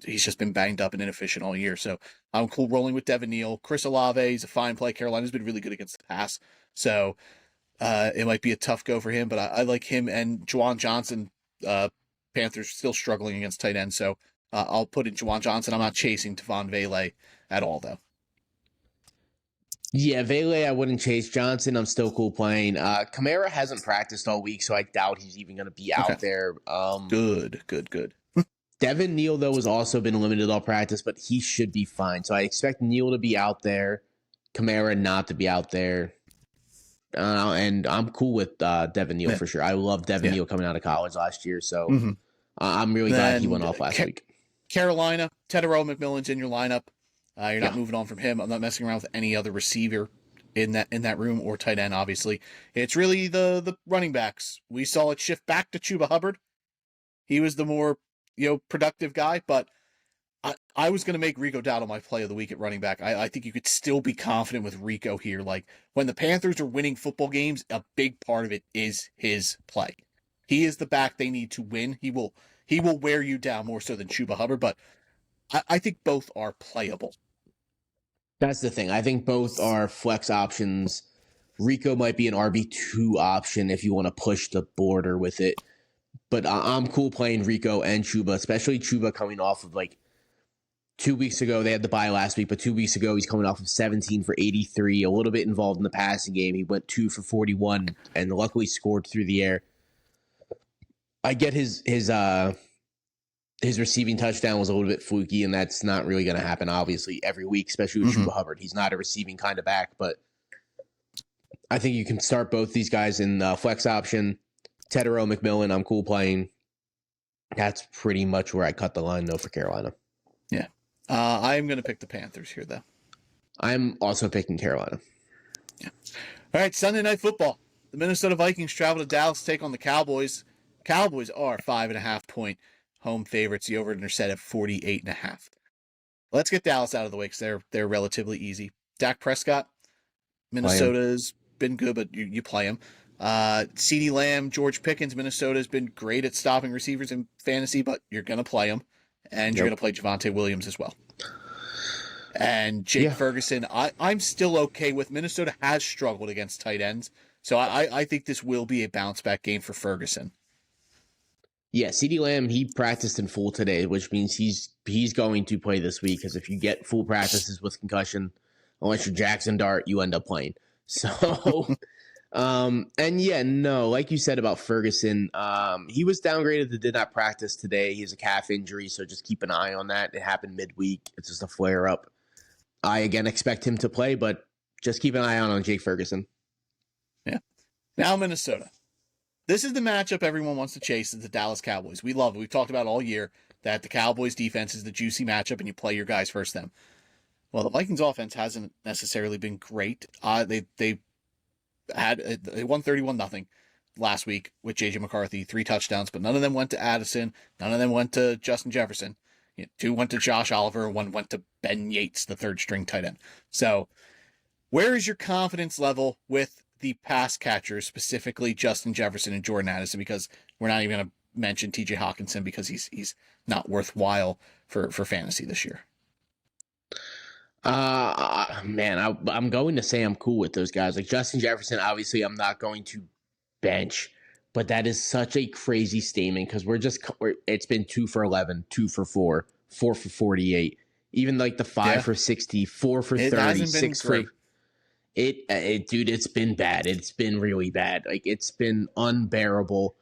he's just been banged up and inefficient all year. So I'm cool rolling with Devin Neal. Chris Olave is a fine play. Carolina's been really good against the pass, so it might be a tough go for him. But I like him and Juwan Johnson. Panthers still struggling against tight end, so I'll put in Juwan Johnson. I'm not chasing Tavon Vele at all, though. Yeah, Vele, I wouldn't chase. Johnson, I'm still cool playing. Kamara hasn't practiced all week, so I doubt he's even going to be out there. Good. Devin Neal, though, has also been limited all practice, but he should be fine. So I expect Neal to be out there, Kamara not to be out there. And I'm cool with Devin Neal for sure. I love Devin Neal coming out of college last year, so I'm really glad he went off last week. Carolina, Tedero McMillan's in your lineup. You're not moving on from him. I'm not messing around with any other receiver in that room or tight end, obviously. It's really the running backs. We saw it shift back to Chuba Hubbard. He was the more productive guy, but I was going to make Rico Dowdle my play of the week at running back. I think you could still be confident with Rico here. Like, when the Panthers are winning football games, a big part of it is his play. He is the back they need to win. He will wear you down more so than Chuba Hubbard, but I think both are playable. That's the thing. I think both are flex options. Rico might be an RB2 option if you want to push the border with it. But I'm cool playing Rico and Chuba, especially Chuba coming off of 2 weeks ago. They had the bye last week, but 2 weeks ago he's coming off of 17 for 83, a little bit involved in the passing game. He went 2 for 41 and luckily scored through the air. I get his receiving touchdown was a little bit fluky, and that's not really going to happen, obviously, every week, especially with Chuba Hubbard. He's not a receiving kind of back, but I think you can start both these guys in flex option. Tedero McMillan, I'm cool playing. That's pretty much where I cut the line, though, for Carolina. Yeah. I'm going to pick the Panthers here, though. I'm also picking Carolina. Yeah. All right, Sunday Night Football. The Minnesota Vikings travel to Dallas to take on the Cowboys. Cowboys are 5.5-point home favorites. The over-under set at 48.5. Let's get Dallas out of the way because they're relatively easy. Dak Prescott, Minnesota's been good, but you play him. CeeDee Lamb, George Pickens, Minnesota's been great at stopping receivers in fantasy, but you're going to play him. And you're going to play Javonte Williams as well. And Jake Ferguson, I'm still okay with. Minnesota has struggled against tight ends, so I think this will be a bounce-back game for Ferguson. Yeah, CeeDee Lamb, he practiced in full today, which means he's going to play this week, because if you get full practices with concussion, unless you're Jackson Dart, you end up playing. So, like you said about Ferguson, he was downgraded and did not practice today. He has a calf injury, so just keep an eye on that. It happened midweek. It's just a flare-up. I, again, expect him to play, but just keep an eye on Jake Ferguson. Yeah. Now Minnesota. This is the matchup everyone wants to chase, is the Dallas Cowboys. We love it. We've talked about all year that the Cowboys defense is the juicy matchup and you play your guys first them. Well, the Vikings offense hasn't necessarily been great. They won 31-0 last week with J.J. McCarthy, 3 touchdowns, but none of them went to Addison. None of them went to Justin Jefferson. 2 went to Josh Oliver. 1 went to Ben Yates, the third-string tight end. So where is your confidence level with the pass catchers, specifically Justin Jefferson and Jordan Addison, because we're not even going to mention TJ Hawkinson because he's not worthwhile for fantasy this year. Man, I'm going to say I'm cool with those guys. Like Justin Jefferson, obviously, I'm not going to bench, but that is such a crazy statement because it's been 2 for 11, 2 for 4, 4 for 48, even like the 5 for 60, 4 for 30, 6 for. Dude, it's been bad. It's been really bad. Like it's been unbearable.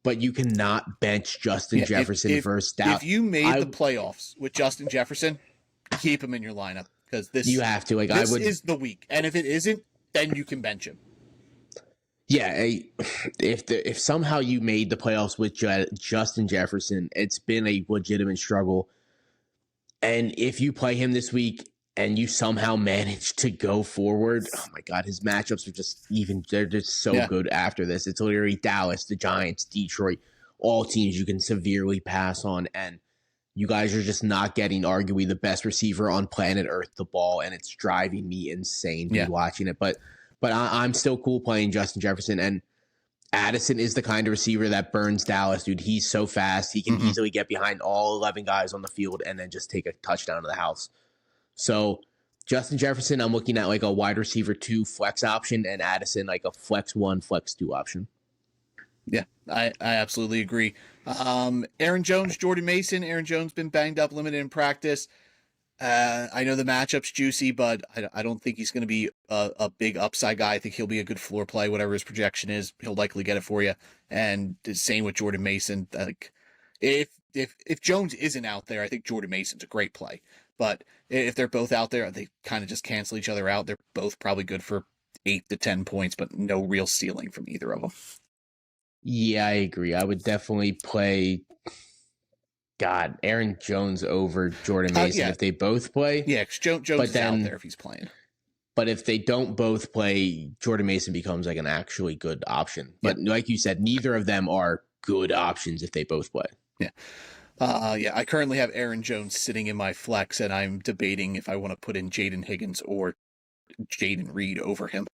But you cannot bench Justin Jefferson versus Dallas. If you made the playoffs with Justin Jefferson, keep him in your lineup because you have to. Like this is the week, and if it isn't, then you can bench him. Yeah, if somehow you made the playoffs with Justin Jefferson, it's been a legitimate struggle. And if you play him this week and you somehow manage to go forward, oh my God, his matchups are they're just so good after this. It's literally Dallas, the Giants, Detroit, all teams you can severely pass on. And you guys are just not getting arguably the best receiver on planet Earth the ball. And it's driving me insane watching it. But I'm still cool playing Justin Jefferson. And Addison is the kind of receiver that burns Dallas, dude. He's so fast. He can easily get behind all 11 guys on the field and then just take a touchdown to the house. So Justin Jefferson, I'm looking at like a wide receiver 2 flex option, and Addison like a flex 1, flex 2 option. Yeah, I absolutely agree. Aaron Jones, Jordan Mason. Aaron Jones been banged up, limited in practice. I know the matchup's juicy, but I don't think he's going to be a big upside guy. I think he'll be a good floor play, whatever his projection is. He'll likely get it for you. And the same with Jordan Mason. Like, if Jones isn't out there, I think Jordan Mason's a great play. But if they're both out there, they kind of just cancel each other out. They're both probably good for 8 to 10 points, but no real ceiling from either of them. Yeah, I agree. I would definitely play Aaron Jones over Jordan Mason if they both play. Yeah, because Jones is out there if he's playing. But if they don't both play, Jordan Mason becomes like an actually good option. But like you said, neither of them are good options if they both play. Yeah. I currently have Aaron Jones sitting in my flex, and I'm debating if I want to put in Jaden Higgins or Jaden Reed over him.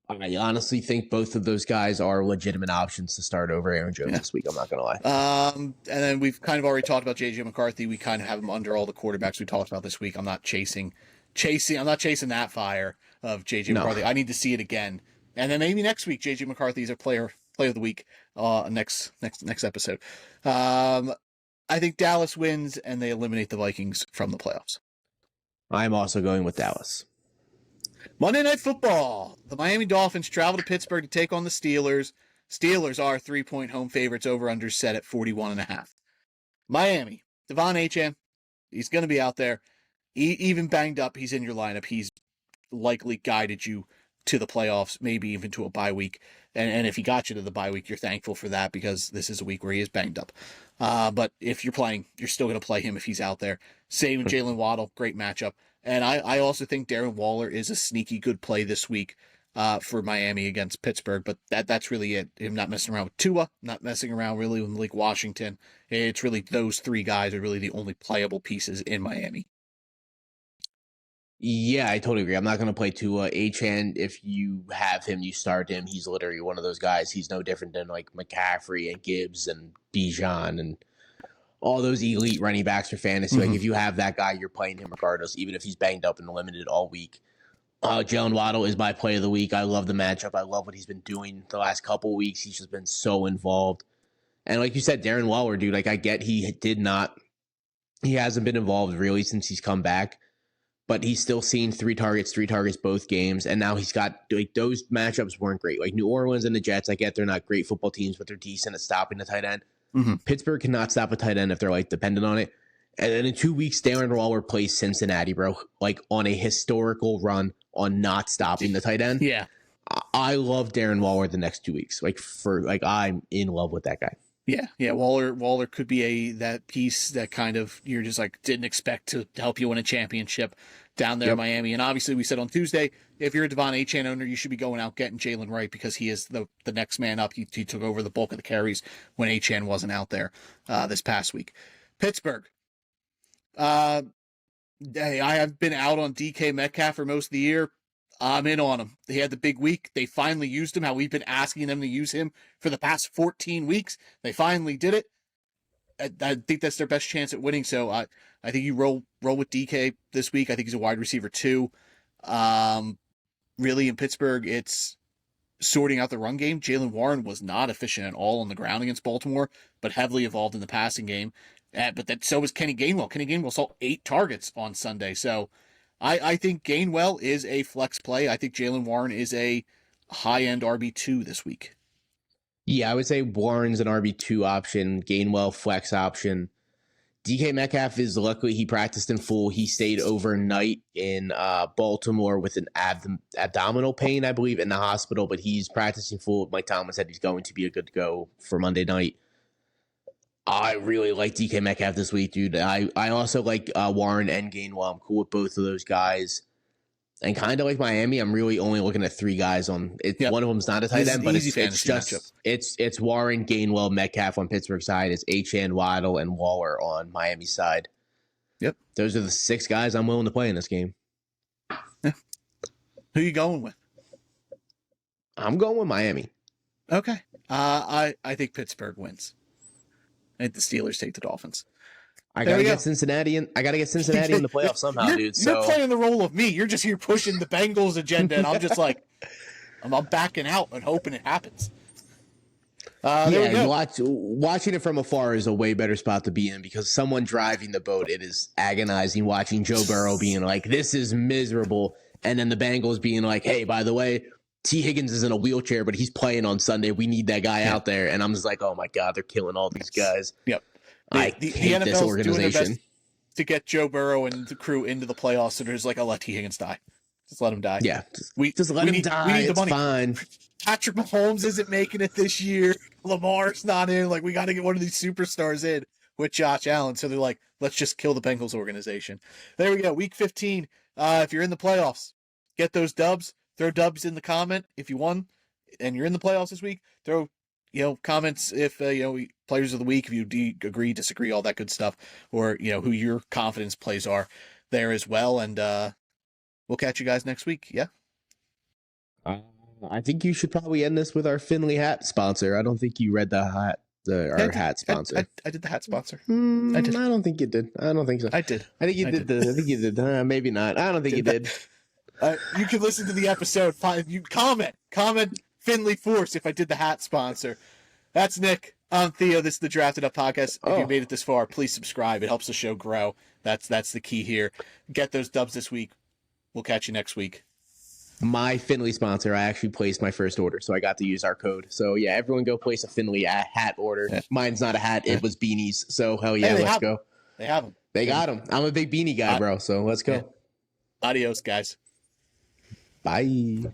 I honestly think both of those guys are legitimate options to start over Aaron Jones this week. I'm not going to lie. And then we've kind of already talked about J.J. McCarthy. We kind of have him under all the quarterbacks we talked about this week. I'm not chasing that fire of J.J. McCarthy. I need to see it again. And then maybe next week, J.J. McCarthy is a player of the week. Next episode. I think Dallas wins and they eliminate the Vikings from the playoffs. I'm also going with Dallas. Monday Night Football. The Miami Dolphins travel to Pittsburgh to take on the Steelers. Steelers are 3-point home favorites, over under set at 41.5. Miami, Devon Achane, he's going to be out there. Even banged up, he's in your lineup. He's likely guided you to the playoffs, maybe even to a bye week. And if he got you to the bye week, you're thankful for that because this is a week where he is banged up. But if you're playing, you're still going to play him if he's out there. Same with Jalen Waddle, great matchup. And I also think Darren Waller is a sneaky good play this week for Miami against Pittsburgh. But that's really it. Him not messing around with Tua, not messing around really with Malik Washington. It's really those three guys are really the only playable pieces in Miami. Yeah, I totally agree. I'm not going to play Tua. Achane, if you have him, you start him. He's literally one of those guys. He's no different than like McCaffrey and Gibbs and Bijan and all those elite running backs for fantasy. Like if you have that guy, you're playing him regardless, even if he's banged up and limited all week. Jalen Waddle is my play of the week. I love the matchup. I love what he's been doing the last couple of weeks. He's just been so involved. And like you said, Darren Waller, dude, like I get he hasn't been involved really since he's come back. But he's still seen three targets both games. And now he's got, like, those matchups weren't great. Like New Orleans and the Jets, I get they're not great football teams, but they're decent at stopping the tight end. Pittsburgh cannot stop a tight end if they're, like, dependent on it. And then in 2 weeks, Darren Waller plays Cincinnati, bro, like on a historical run on not stopping the tight end. Yeah. I love Darren Waller the next 2 weeks. I'm in love with that guy. Yeah. Waller could be that piece that kind of you're just like didn't expect to help you win a championship down there in Miami. And obviously, we said on Tuesday, if you're a Devon Achane owner, you should be going out getting Jalen Wright because he is the next man up. He took over the bulk of the carries when Achane wasn't out there this past week. Pittsburgh. I have been out on DK Metcalf for most of the year. I'm in on him. He had the big week. They finally used him how we've been asking them to use him for the past 14 weeks. They finally did it. I think that's their best chance at winning. So I think you roll with DK this week. I think he's a wide receiver too. Really in Pittsburgh, it's sorting out the run game. Jaylen Warren was not efficient at all on the ground against Baltimore, but heavily involved in the passing game. But so was Kenny Gainwell. Kenny Gainwell saw 8 targets on Sunday. So I think Gainwell is a flex play. I think Jaylen Warren is a high-end RB2 this week. Yeah, I would say Warren's an RB2 option, Gainwell flex option. DK Metcalf is luckily he practiced in full. He stayed overnight in Baltimore with an abdominal pain, I believe, in the hospital, but he's practicing full. Mike Tomlin said he's going to be a good go for Monday night. I really like DK Metcalf this week, dude. I also like Warren and Gainwell. I'm cool with both of those guys. And kind of like Miami, I'm really only looking at 3 guys on it. Yep. One of them's not a tight end, but it's just it's Warren, Gainwell, Metcalf on Pittsburgh side. It's Achane, Waddle, and Waller on Miami side. Yep, those are the 6 guys I'm willing to play in this game. Yeah. Who are you going with? I'm going with Miami. Okay, I think Pittsburgh wins. I think the Steelers take the Dolphins. I gotta get Cincinnati in. I gotta get Cincinnati in the playoffs somehow, dude. So you're playing the role of me. You're just here pushing the Bengals agenda, and I'm just like, I'm backing out and hoping it happens. Watching it from afar is a way better spot to be in because someone driving the boat, it is agonizing watching Joe Burrow being like, "This is miserable," and then the Bengals being like, "Hey, by the way, T. Higgins is in a wheelchair, but he's playing on Sunday. We need that guy out there." And I'm just like, "Oh my God, they're killing all these guys." Yep. I hate this organization to get Joe Burrow and the crew into the playoffs. So there's like, I'll let T. Higgins die. Just let him die. Yeah, just let him die. We need the money. Fine. Patrick Mahomes isn't making it this year. Lamar's not in. Like, we got to get one of these superstars in with Josh Allen. So they're like, let's just kill the Bengals organization. There we go. Week 15. If you're in the playoffs, get those dubs. Throw dubs in the comment if you won and you're in the playoffs this week. Throw comments if players of the week, if you agree, disagree, all that good stuff, or who your confidence plays are there as well. And we'll catch you guys next week. Yeah. I think you should probably end this with our Finley hat sponsor. I don't think you read the hat, our hat sponsor. I did the hat sponsor. I did. I don't think you did. I don't think so. I did. I think you did. I think you did. Maybe not. I don't think you did. You can listen to the episode. You comment Finley Force if I did the hat sponsor. That's Nick. I'm Theo. This is the Drafted Up Podcast. If you made it this far, please subscribe. It helps the show grow. That's the key here. Get those dubs this week. We'll catch you next week. My Finley sponsor, I actually placed my first order, so I got to use our code. So yeah, everyone go place a Finley hat order. Yeah. Mine's not a hat. It was beanies. So hell yeah, let's go. They have them. They got them. I'm a big beanie guy, bro. So let's go. Yeah. Adios, guys. Bye.